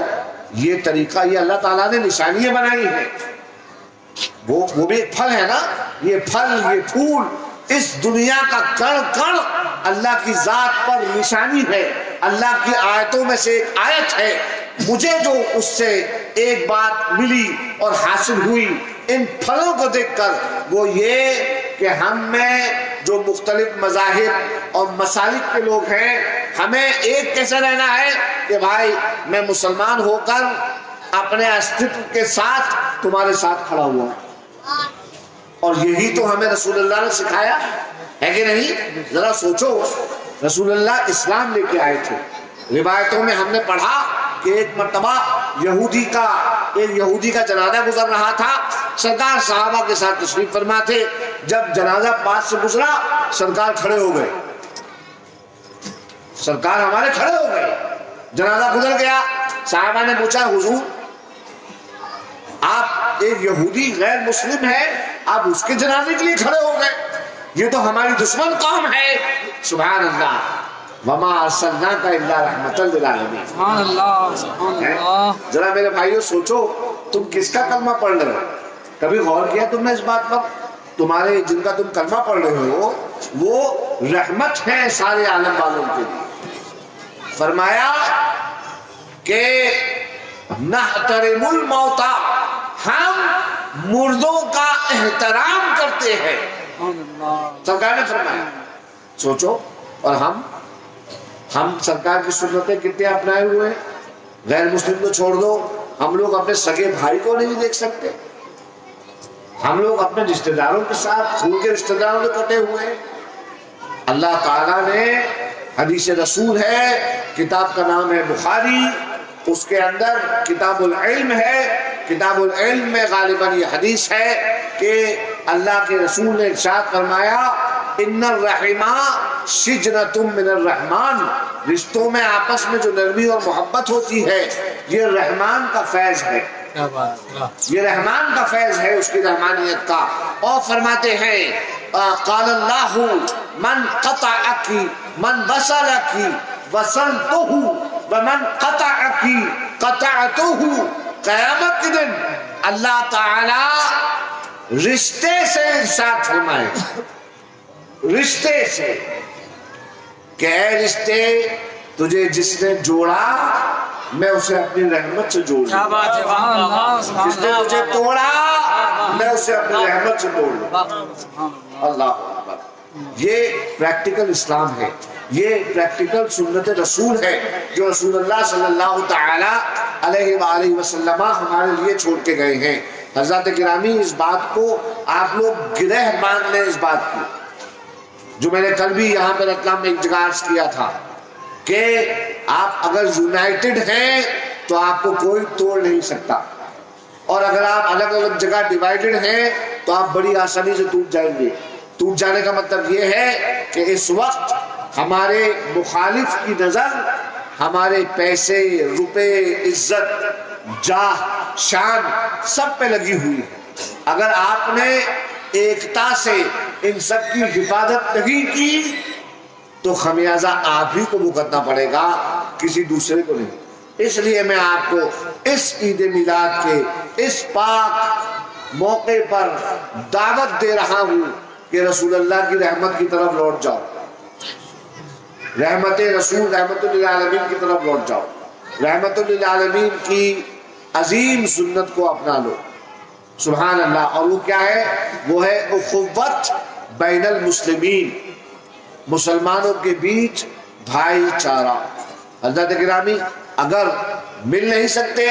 یہ طریقہ یہ اللہ تعالیٰ نے نشانیاں بنائی ہیں، وہ بھی ایک پھل ہے نا۔ یہ پھل، یہ پھول، اس دنیا کا کڑ کڑ اللہ کی ذات پر نشانی ہے، اللہ کی آیتوں میں سے ایک آیت ہے۔ مجھے جو اس سے ایک بات ملی اور حاصل ہوئی ان پھلوں کو دیکھ کر، وہ یہ کہ ہم میں جو مختلف مذاہب اور مسالک کے لوگ ہیں، ہمیں ایک کیسے رہنا ہے کہ بھائی میں مسلمان ہو کر اپنے استھتو کے ساتھ تمہارے ساتھ کھڑا ہوا، اور یہی تو ہمیں رسول اللہ نے سکھایا ہے کہ نہیں؟ ذرا سوچو، رسول اللہ اسلام لے کے آئے تھے۔ روایتوں میں ہم نے پڑھا کہ ایک مرتبہ ایک یہودی کا جنازہ گزر رہا تھا، سرکار صحابہ کے ساتھ تشریف فرما تھے، جب جنازہ پاس سے گزرا سرکار کھڑے ہو گئے، سرکار ہمارے کھڑے ہو گئے، جنازہ گزر گیا، صحابہ نے پوچھا حضور آپ ایک یہودی غیر مسلم ہے، آپ اس کے جنازے کے لیے کھڑے ہو گئے، یہ تو ہماری دشمن قوم ہے۔ سبحان اللہ، وما ارسلناک الا رحمۃ للعالمین۔ سبحان اللہ، سبحان اللہ۔ ذرا میرے بھائیو سوچو، تم کس کا کلمہ پڑھ رہے ہو؟ کبھی غور کیا تم نے اس بات پر؟ تمہارے جن کا تم کلمہ پڑھ رہے ہو وہ رحمت ہے سارے عالم والوں کے لیے۔ فرمایا کہ نحترم الموتى، ہم مردوں کا احترام کرتے ہیں، سرکار نے فرمایا۔ سوچو، اور ہم سرکار کی سنتیں کتنے اپنائے ہوئے ہیں؟ غیر مسلم کو چھوڑ دو، ہم لوگ اپنے سگے بھائی کو نہیں دیکھ سکتے، ہم لوگ اپنے رشتہ داروں کے ساتھ خون کے رشتہ داروں سے کٹے ہوئے ہیں۔ اللہ تعالیٰ نے حدیث رسول ہے، کتاب کا نام ہے بخاری، اس کے اندر کتاب العلم ہے، کتاب العلم میں غالباً یہ حدیث ہے کہ اللہ کے رسول نے ارشاد فرمایا ان الرحمہ شجنۃ من الرحمن، رشتوں میں آپس میں جو نرمی اور محبت ہوتی ہے یہ رحمان کا فیض ہے، یہ رحمان کا فیض ہے، اس کی رحمانیت کا۔ اور فرماتے ہیں قال اللہ من قطعک من وصلک وصلتہ ومن قطعک قطعتہ، قیامت کے دن اللہ تعالی رشتے سے ارشاد فرمائے، رشتے سے کہ اے رشتے تجھے جس نے جوڑا میں اسے اپنی رحمت سے جوڑ لوں، جس نے تجھے توڑا میں اسے اپنی رحمت سے توڑ لوں۔ اللہ اکبر، یہ پریکٹیکل اسلام ہے، یہ پریکٹیکل سنت رسول ہے جو رسول اللہ صلی اللہ تعالی علیہ وآلہ وسلم ہمارے لیے چھوڑ کے گئے ہیں۔ حضرات گرامی، اس بات کو آپ لوگ گرہ باندھ لیں، اس بات کی جو میں نے کل بھی یہاں پر رتلام میں ایک جگہ عرض کیا تھا کہ آپ اگر یونائٹڈ ہیں تو آپ کو کوئی توڑ نہیں سکتا، اور اگر آپ الگ الگ جگہ ڈیوائیڈڈ ہیں تو آپ بڑی آسانی سے ٹوٹ جائیں گے۔ ٹوٹ جانے کا مطلب یہ ہے کہ اس وقت ہمارے مخالف کی نظر ہمارے پیسے، روپے، عزت، جاہ، شان سب پہ لگی ہوئی ہے۔ اگر آپ نے ایکتا سے ان سب کی حفاظت نہیں کی تو خمیازہ آپ ہی کو بھگتنا پڑے گا، کسی دوسرے کو نہیں۔ اس لیے میں آپ کو اس عید میلاد کے اس پاک موقع پر دعوت دے رہا ہوں کہ رسول اللہ کی رحمت کی طرف لوٹ جاؤ، رحمت رسول رحمت للعالمین کی طرف لوٹ جاؤ، رحمت للعالمین کی عظیم سنت کو اپنا لو۔ سبحان اللہ۔ اور وہ کیا ہے؟ وہ ہے اخوت بین المسلمین، مسلمانوں کے بیچ بھائی چارہ۔ حضرت گرامی، اگر مل نہیں سکتے،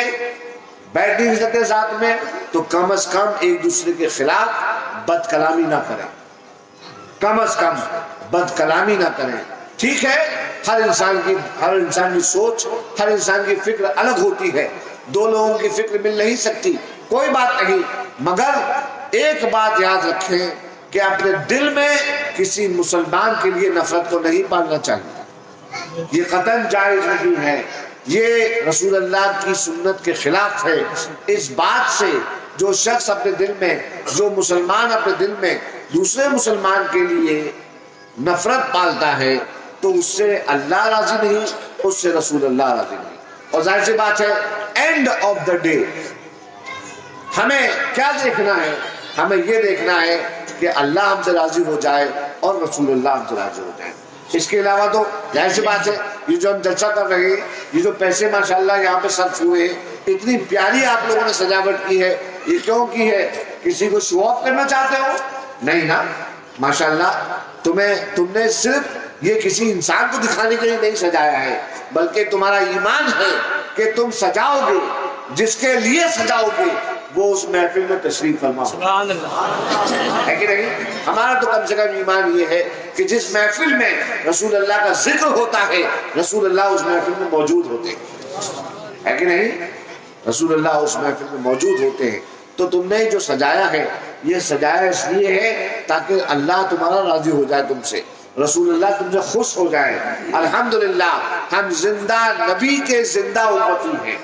بیٹھ نہیں سکتے ساتھ میں تو کم از کم ایک دوسرے کے خلاف بد کلامی نہ کریں، کم از کم بد کلامی نہ کریں. ٹھیک ہے ہر انسان کی سوچ، ہر انسان کی فکر الگ ہوتی ہے، دو لوگوں کی فکر مل نہیں سکتی، کوئی بات نہیں، مگر ایک بات یاد رکھیں کہ اپنے دل میں کسی مسلمان کے لیے نفرت کو نہیں پالنا چاہیے، یہ قطعاً جائز نہیں ہے، یہ رسول اللہ کی سنت کے خلاف ہے. اس بات سے جو شخص اپنے دل میں، جو مسلمان اپنے دل میں دوسرے مسلمان کے لیے نفرت پالتا ہے تو اس سے اللہ راضی نہیں، اس سے رسول اللہ راضی نہیں. اور ظاہر سی بات ہے اینڈ آف دا ڈے ہمیں کیا دیکھنا ہے؟ ہمیں یہ دیکھنا ہے کہ اللہ ہم سے راضی ہو جائے اور رسول اللہ ہم سے راضی ہو جائے. اس کے علاوہ تو ظاہر سی بات ہے یہ جو ہم جلسہ کر رہے ہیں، یہ جو پیسے ماشاءاللہ یہاں پہ صرف ہوئے ہیں، اتنی پیاری آپ لوگوں نے سجاوٹ کی ہے، یہ کیوں کی ہے؟ کسی کو شو آف کرنا چاہتے ہو؟ نہیں نا، ماشاءاللہ تم نے صرف یہ کسی انسان کو دکھانے کے لیے نہیں سجایا ہے، بلکہ تمہارا ایمان ہے کہ تم سجاؤ گے، جس کے لیے سجاؤ گے وہ اس محفل میں تشریف فرما ہو. سبحان اللہ. ہے کہ نہیں؟ ہمارا تو کم سے کم ایمان یہ ہے کہ جس محفل میں رسول اللہ کا ذکر ہوتا ہے رسول اللہ اس محفل میں موجود ہوتے ہیں، ہے کہ نہیں؟ رسول اللہ اس محفل میں موجود ہوتے ہیں. تو تم نے جو سجایا ہے یہ سجایا اس لیے ہے تاکہ اللہ تمہارا راضی ہو جائے تم سے، رسول اللہ تم سے خوش ہو جائے. الحمدللہ ہم زندہ نبی کے زندہ امتی ہیں،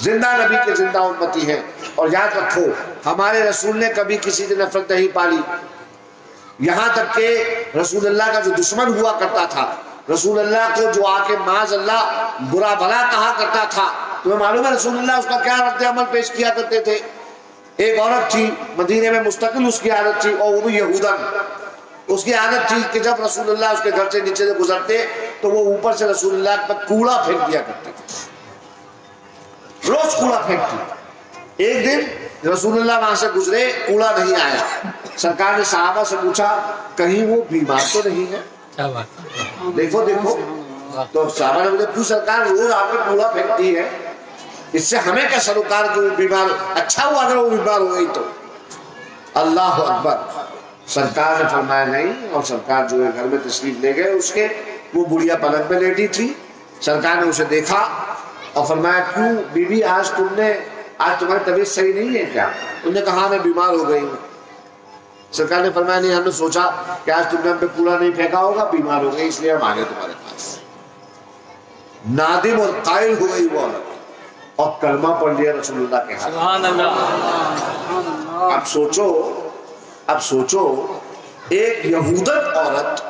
زندہ نبی کے زندہ امتی ہیں. اور یاد رکھو ہمارے رسول نے کبھی کسی سے نفرت نہیں پالی، یہاں تک کہ رسول اللہ کا جو دشمن ہوا کرتا تھا، رسول اللہ کو جو آ کے معاذ اللہ برا بھلا کہا کرتا تھا، تمہیں معلوم ہے رسول اللہ اس کا کیا رد عمل پیش کیا کرتے تھے؟ ایک عورت تھی مدینے میں مستقل اس کی عادت تھی، اور وہ بھی یہودن، اس کی عادت تھی کہ جب رسول اللہ اس کے گھر سے نیچے سے گزرتے تو وہ اوپر سے رسول اللہ پر کوڑا پھینک دیا کرتے تھے، روز کوڑا پھینکتی. ایک دن رسول اللہ وہاں سے گزرے، کوڑا نہیں آیا. سرکار نے صحابہ سے پوچھا کہیں وہ بیمار تو نہیں ہے؟ کیا بات. دیکھو تو صحابہ نے بولا کیوں سرکار روز آپ پہ کوڑا پھینکتی ہے، اس سے ہمیں کیا سروکار کہ وہ بیمار، اچھا ہوا اگر وہ بیمار ہو گئی تو. اللہ اکبر. سرکار نے فرمایا نہیں، اور سرکار جو ہے گھر میں تشریف لے گئے اس کے، وہ بڑھیا پلنگ پہ لیٹی تھی. سرکار نے اسے دیکھا اور فرمایا کیوں بی بی آج تمہاری طبیعت صحیح نہیں ہے کیا؟ انہوں نے کہا میں بیمار ہو گئی ہوں. سرکار نے فرمایا نہیں، ہم نے سوچا کہ آج تم نے ہم پہ کوڑا نہیں پھینکا ہوگا، بیمار ہو گئی اس لیے ہم آ گئے تمہارے پاس. نادم اور قائل ہو گئی وہ عورت اور کلمہ پڑھ لیا رسول اللہ کے ہاتھ. سبحان اللہ. اب سوچو ایک یہودت عورت،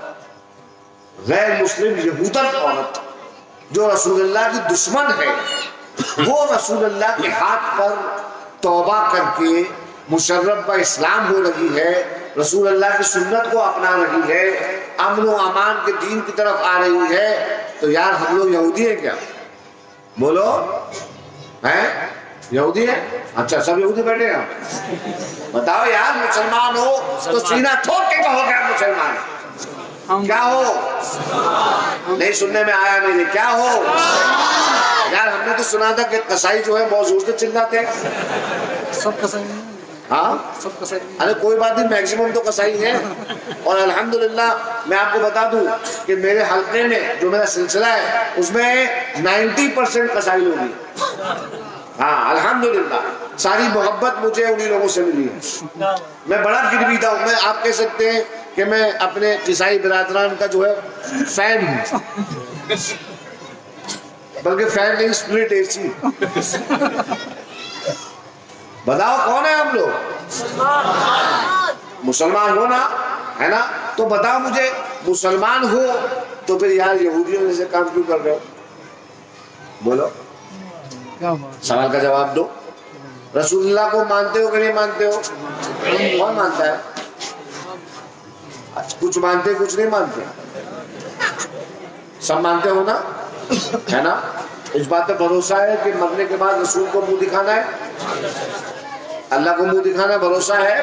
غیر مسلم یہودت عورت جو رسول اللہ کی دشمن ہے، وہ رسول اللہ کے ہاتھ پر توبہ کر کے مشرف اسلام ہو رہی ہے، رسول اللہ کی سنت کو اپنا رہی ہے، امن و امان کے دین کی طرف آ رہی ہے. تو یار ہم لوگ یہودی ہیں کیا؟ بولو ہیں یہودی ہیں؟ اچھا سب یہودی بیٹھے ہیں؟ بتاؤ یار مسلمان ہو تو سینہ ٹھوک کے کہو کہ مسلمان کیا ہو؟ نہیں سننے میں آیا میرے کیا ہو یار؟ ہم نے تو سنا تھا کہ قصائی جو ہے بہت زور سے چلاتے ہیں. سب قصائی نہیں، ہاں سب قصائی نہیں. ارے کوئی بات نہیں، میکسیمم تو قصائی ہیں. اور الحمدللہ میں آپ کو بتا دوں کہ میرے حلقے میں جو میرا سلسلہ ہے اس میں 90% قصائی لوگ ہیں. ہاں الحمدللہ ساری محبت مجھے انہی لوگوں سے ملی ہے. میں بڑا گرویدہ ہوں، میں آپ کہہ سکتے ہیں کہ میں اپنے عیسائی برادران کا جو ہے فین ہوں، بلکہ فین نہیں اسپرٹ ایسی. بتاؤ کون ہے ہم لوگ؟ مسلمان ہو نا، ہے نا؟ تو بتاؤ مجھے مسلمان ہو تو پھر یار یہودیوں جیسے کام کیوں کر رہے ہو؟ بولو سوال کا جواب دو. رسول اللہ کو مانتے ہو کہ نہیں مانتے ہو؟ کون مانتا ہے؟ کچھ مانتے کچھ نہیں مانتے، سب مانتے ہو نا، ہے نا؟ اس بات پہ بھروسہ ہے کہ مرنے کے بعد رسول کو منہ دکھانا ہے، اللہ کو منہ دکھانا بھروسہ ہے.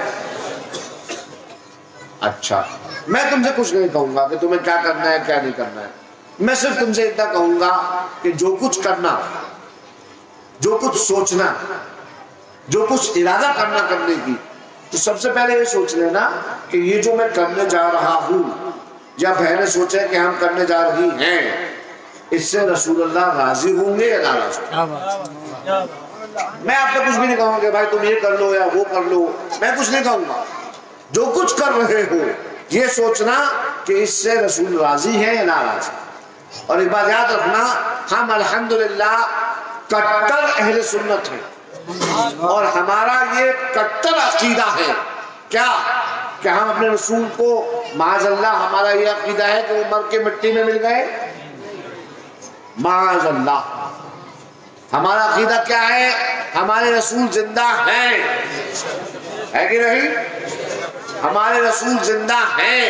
اچھا میں تم سے کچھ نہیں کہوں گا کہ تمہیں کیا کرنا ہے کیا نہیں کرنا ہے. میں صرف تم سے اتنا کہوں گا کہ جو کچھ کرنا جو کچھ سوچنا، جو کچھ ارادہ کرنے کی، تو سب سے پہلے یہ سوچ لینا کہ یہ جو میں کرنے جا رہا ہوں یا بہنیں سوچیں کہ ہم کرنے جا رہی ہیں، اس سے رسول اللہ راضی ہوں گے یا ناراض ہوں گے؟ میں آپ سے کچھ بھی نہیں کہوں کہ بھائی تم یہ کر لو یا وہ کر لو، میں کچھ نہیں کہوں گا. جو کچھ کر رہے ہو یہ سوچنا کہ اس سے رسول راضی ہے یا ناراض ہے. اور ایک بات یاد رکھنا، ہم الحمدللہ کٹر اہل سنت ہیں، اور ہمارا یہ کٹر عقیدہ ہے کیا کہ ہم اپنے رسول کو، معاذ اللہ ہمارا یہ عقیدہ ہے کہ وہ مر کے مٹی میں مل گئے، معاذ اللہ. ہمارا عقیدہ کیا ہے؟ ہمارے رسول زندہ ہیں، ہے کہ نہیں؟ ہمارے رسول زندہ ہیں،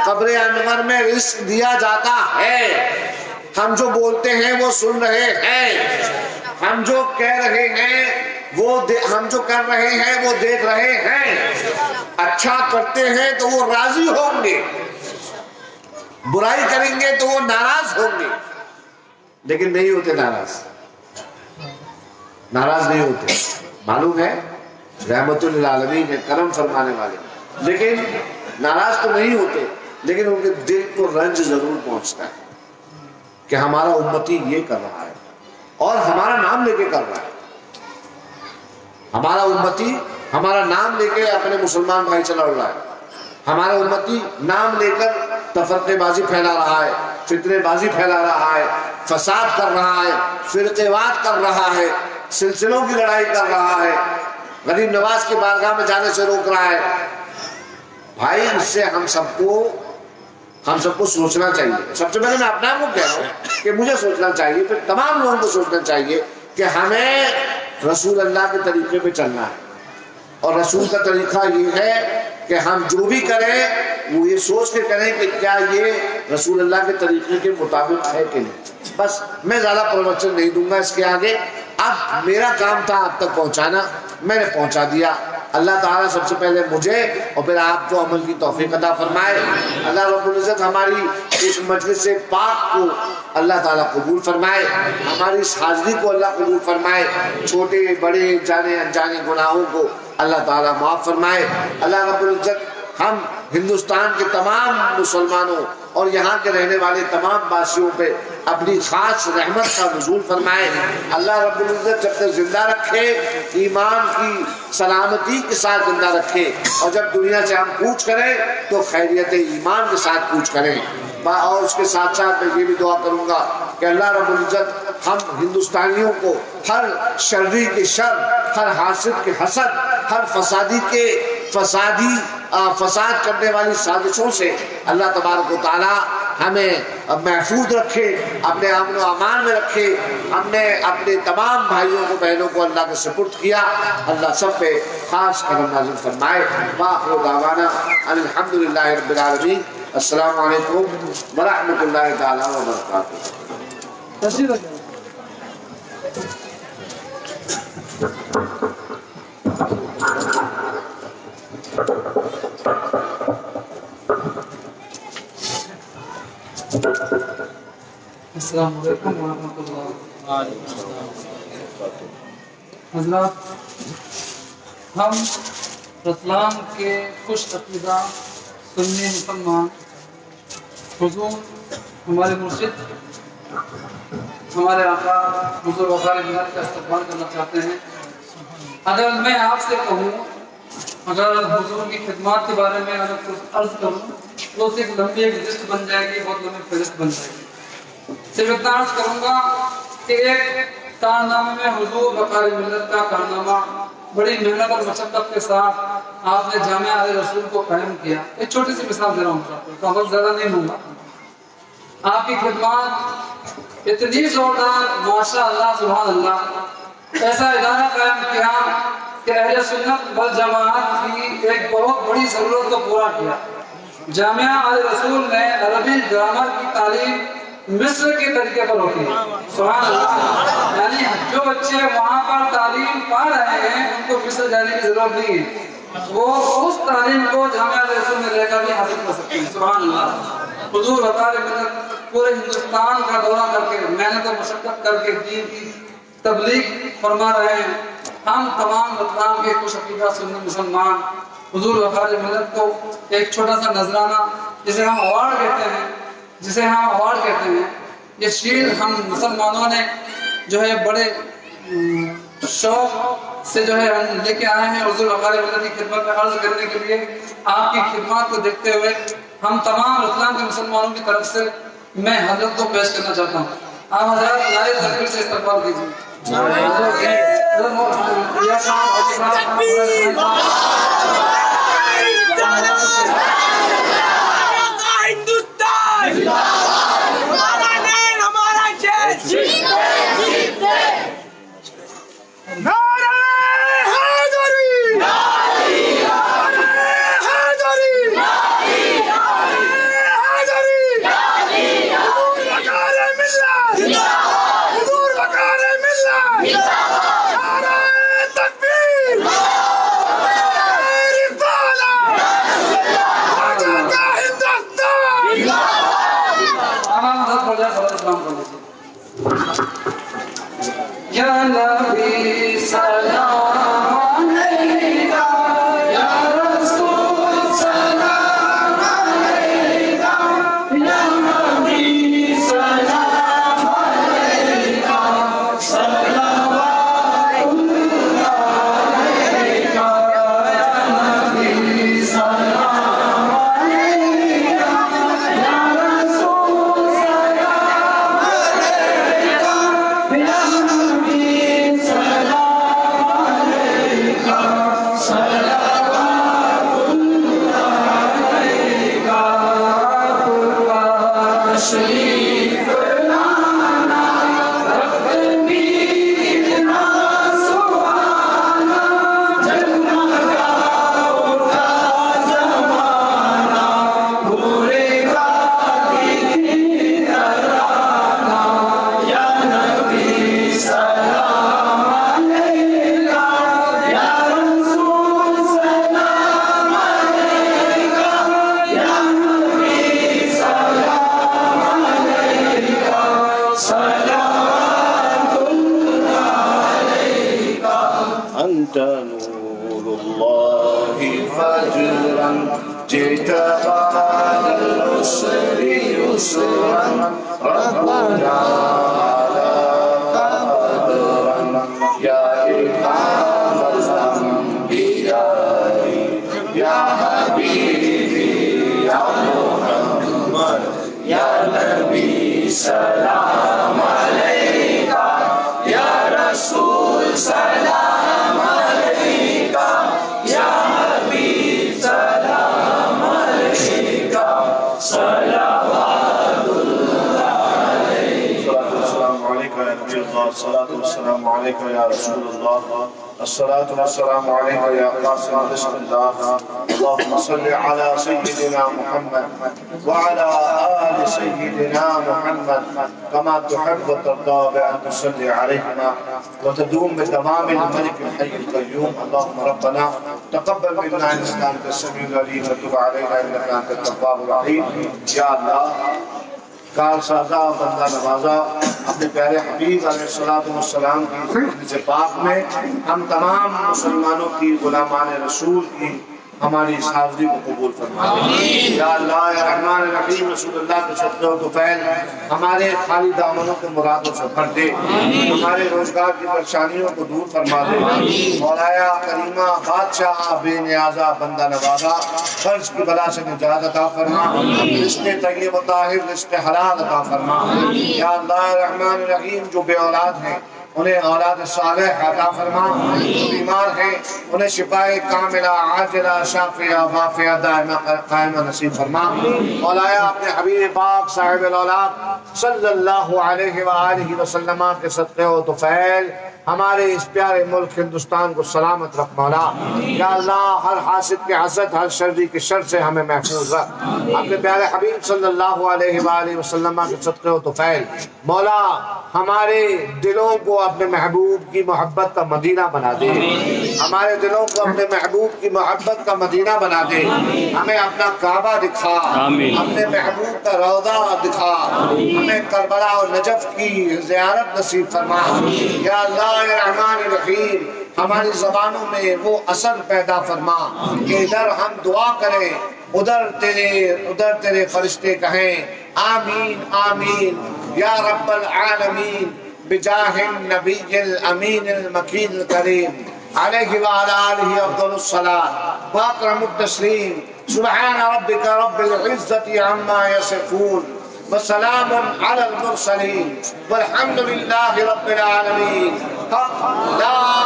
قبر انور میں رزق دیا جاتا ہے، ہم جو بولتے ہیں وہ سن رہے ہیں، ہم جو کہہ رہے ہیں ہم جو کر رہے ہیں وہ دیکھ رہے ہیں. اچھا کرتے ہیں تو وہ راضی ہوں گے، برائی کریں گے تو وہ ناراض ہوں گے، لیکن نہیں ہوتے ناراض نہیں ہوتے. معلوم ہے رحمت للعالمین ہے، کرم فرمانے والے، لیکن ناراض تو نہیں ہوتے، لیکن ان کے دل کو رنج ضرور پہنچتا ہے کہ ہمارا امتی یہ کر رہا ہے اور ہمارا نام لے کے کر رہا ہے. ہمارا امتی ہمارا نام لے کے اپنے مسلمان بھائی چلا رہا ہے، ہمارا امتی نام لے کر تفرقے بازی پھیلا رہا ہے، فتنے بازی پھیلا رہا ہے، فساد کر رہا ہے، فرقے واد کر رہا ہے، سلسلوں کی لڑائی کر رہا ہے، غریب نواز کی بارگاہ میں جانے سے روک رہا ہے. بھائی اس سے ہم سب کو سوچنا چاہیے. سب سے پہلے میں اپنا کو کہہ رہا ہوں کہ مجھے سوچنا چاہیے، پھر تمام لوگوں کو سوچنا چاہیے کہ ہمیں رسول اللہ کے طریقے پہ چلنا ہے. اور رسول کا طریقہ یہ ہے کہ ہم جو بھی کریں وہ یہ سوچ کے کریں کہ کیا یہ رسول اللہ کے طریقے کے مطابق ہے کہ نہیں. بس میں زیادہ پروچن نہیں دوں گا اس کے آگے. اب میرا کام تھا آپ تک پہنچانا، میں نے پہنچا دیا. اللہ تعالیٰ سب سے پہلے مجھے اور پھر آپ کو عمل کی توفیق عطا فرمائے. اللہ رب العزت ہماری اس مجلس پاک کو اللہ تعالیٰ قبول فرمائے، ہماری اس حاضری کو اللہ قبول فرمائے، چھوٹے بڑے جانے انجانے گناہوں کو اللہ تعالیٰ معاف فرمائے. اللہ رب العزت ہم ہندوستان کے تمام مسلمانوں اور یہاں کے رہنے والے تمام باسیوں پہ اپنی خاص رحمت کا نزول فرمائے. اللہ رب العزت جب تک زندہ رکھے ایمان کی سلامتی کے ساتھ زندہ رکھے، اور جب دنیا سے ہم کوچ کریں تو خیریت ایمان کے ساتھ کوچ کریں. اور اس کے ساتھ ساتھ میں یہ بھی دعا کروں گا کہ اللہ رب العزت ہم ہندوستانیوں کو ہر شرری کے شر، ہر حاسد کے حسد، ہر فسادی کے فساد کرنے والی سازشوں سے اللہ تبارک و تعالی ہمیں محفوظ رکھے، اپنے امن و امان میں رکھے. ہم نے اپنے تمام بھائیوں کو بہنوں کو اللہ کے سپرد کیا. اللہ سب پہ خاص کرم نازل فرمائے. وآخر دعوانا الحمدللہ رب العالمین. السلام علیکم ورحمۃ اللہ تعالی وبرکاتہ. السلام علیکم ورحمۃ اللہ. حضرات، ہم رتلام کے خوش عقیدہ سنی مسلمان حضور ہمارے مرشد ہمارے آقا حضور وقار ملت کا استقبال کرنا چاہتے ہیں. اگر میں آپ سے کہوں، اگر حضور کی خدمات کے بارے میں اگر کچھ عرض کروں تو اسے ایک لمبی ایک لسٹ بن جائے گی، بہت لمبی فہرست بن جائے گی. صرف اتنا عرض کروں گا کہ ایک کارنامے میں حضور وقار ملت کا کارنامہ بڑی محنت اور مشقت کے ساتھ آپ نے جامعہ رسول کو قائم کیا. ایک چھوٹی سی مثال دے رہا ہوں، تو وقت زیادہ نہیں لوں گا. آپ کی خدمات اتنی زوردار، ماشاء اللہ سبحان اللہ، ایسا ادارہ قائم کیا کہ اہل سنت والجماعت کی ایک بہت بڑی ضرورت کو پورا کیا. جامعہ رسول نے عربی گرامر کی تعلیم مصر کے طریقے پر ہوتی ہے. سبحان اللہ. یعنی جو بچے وہاں پر تعلیم پا رہے ہیں ان کو مصر جانے کی ضرورت نہیں ہے، وہ اس تعلیم کو جامعہ رسول میں رہ کر بھی حاصل کر سکتے ہیں. سبحان اللہ. حضور وقار ملت پورے ہندوستان کا دورہ کر کے محنت و مشقت کر کے دین کی تبلیغ فرما رہے ہیں۔ ہم تمام رتلام کے خوش عقیدہ سنی مسلمان حضور وقار ملت کو ایک چھوٹا سا نذرانہ جسے ہم اوارڈ کہتے ہیں، یہ شیر ہم مسلمانوں نے جو ہے بڑے شوق سے جو ہے ہم لے کے آئے ہیں حضور وقار ملت کی خدمت میں عرض کرنے کے لیے۔ آپ کی خدمات کو دیکھتے ہوئے ہم تمام رتلام کے مسلمانوں کی طرف سے میں حضرت کو پیش کرنا چاہتا ہوں۔ آپ حضرات نعرے تکبیر سے استقبال کیجیے۔ یا نبی سلام علیکہ، یا رسول سلام علیکہ، یا نبی سلام علیکہ، صلوات اللہ علیکہ، یا نبی سلام علیکہ، یا رسول سلام علیکہ، یا شریف لانا ربنی اتنا سبحانا، جگمگاؤ کا زمانہ بھولے گا کسی ترانا، یا نبی سلام علیکہ، یا رسول سلام علیکہ، یا نبی سلام أنت نور الله فجرا جئت بعد العسر يسرا، ربنا على قدرا يا إمام الأنبياء يا حبيبي يا محمد يا نبي سلام عليك، يا رسول سلام عليك، يا حبيب سلام عليك، صلوات الله عليك۔ السلام عليك يا نبي الله، الصلاة والسلام عليك يا رسول الله، الصلاة والسلام عليك يا قاسم رزق الله، اللهم صل على سيدنا محمد وعلى آل سيدنا محمد كما تحب وترضى بأن تصلي عليهما وتدوم بدوام الملك الحي القيوم، اللهم ربنا تقبل منا إنك أنت السميع العليم وتب علينا إنك أنت التواب الرحيم۔ یا اللہ کار سازا بندہ نوازا اپنے پیارے حبیب علیہ السلام کی مجلس پاک میں ہم تمام مسلمانوں کی غلامان رسول کی ہماری اس حاضری کو قبول فرما دے۔ یا اللہ یا رحمان الرحیم رسول اللہ کے صدقے و طفیل ہمارے خالی دامنوں کے مرادوں سے بھر دے، ہمارے روزگار کی پریشانیوں کو دور فرما دے۔ مولایا کریمہ بادشاہ بے نیازہ بندہ نوازا قرض کی بلا سے نجات عطا فرما، رزق طیب و طاہر رزق حلال عطا فرما۔ یا اللہ رحمان الرحیم جو بے اولاد ہیں انہیں اولاد صالح عطا فرما، جو بیمار ہیں انہیں شفاء کاملہ عاجلہ شافیہ وافیہ دائمہ قائمہ نصیب فرما۔ مولایا اپنے حبیب پاک صاحب الاولاد صلی اللہ علیہ وآلہ وسلم کے صدقے و طفیل ہمارے اس پیارے ملک ہندوستان کو سلامت رکھ مولا۔ یا اللہ ہر حاسد کے حسد، ہر شرری کے شر سے ہمیں محفوظ رکھ۔ اپنے پیارے حبیب صلی اللہ علیہ وآلہ وسلم کے صدقے و طفیل مولا ہمارے دلوں کو اپنے محبوب کی محبت کا مدینہ بنا دے، ہمارے دلوں کو اپنے محبوب کی محبت کا مدینہ بنا دے، ہمیں اپنا کعبہ دکھا، اپنے محبوب کا روضہ دکھا، ہمیں کربلا اور نجف کی زیارت نصیب فرما۔ یا اللہ یا رحمان الرحیم، ہماری زبانوں میں وہ اثر پیدا فرما کہ ادھر ہم دعا کریں، ادھر تیرے فرشتے کہیں آمین آمین یا رب العالمین بجاہ النبی الامین المکین الکریم علیہ وعلی آلہ افضل الصلاة واکرم التسلیم۔ سبحان ربک رب العزت عما یصفون وسلام علی المرسلین والحمد للہ رب العالمین۔ لا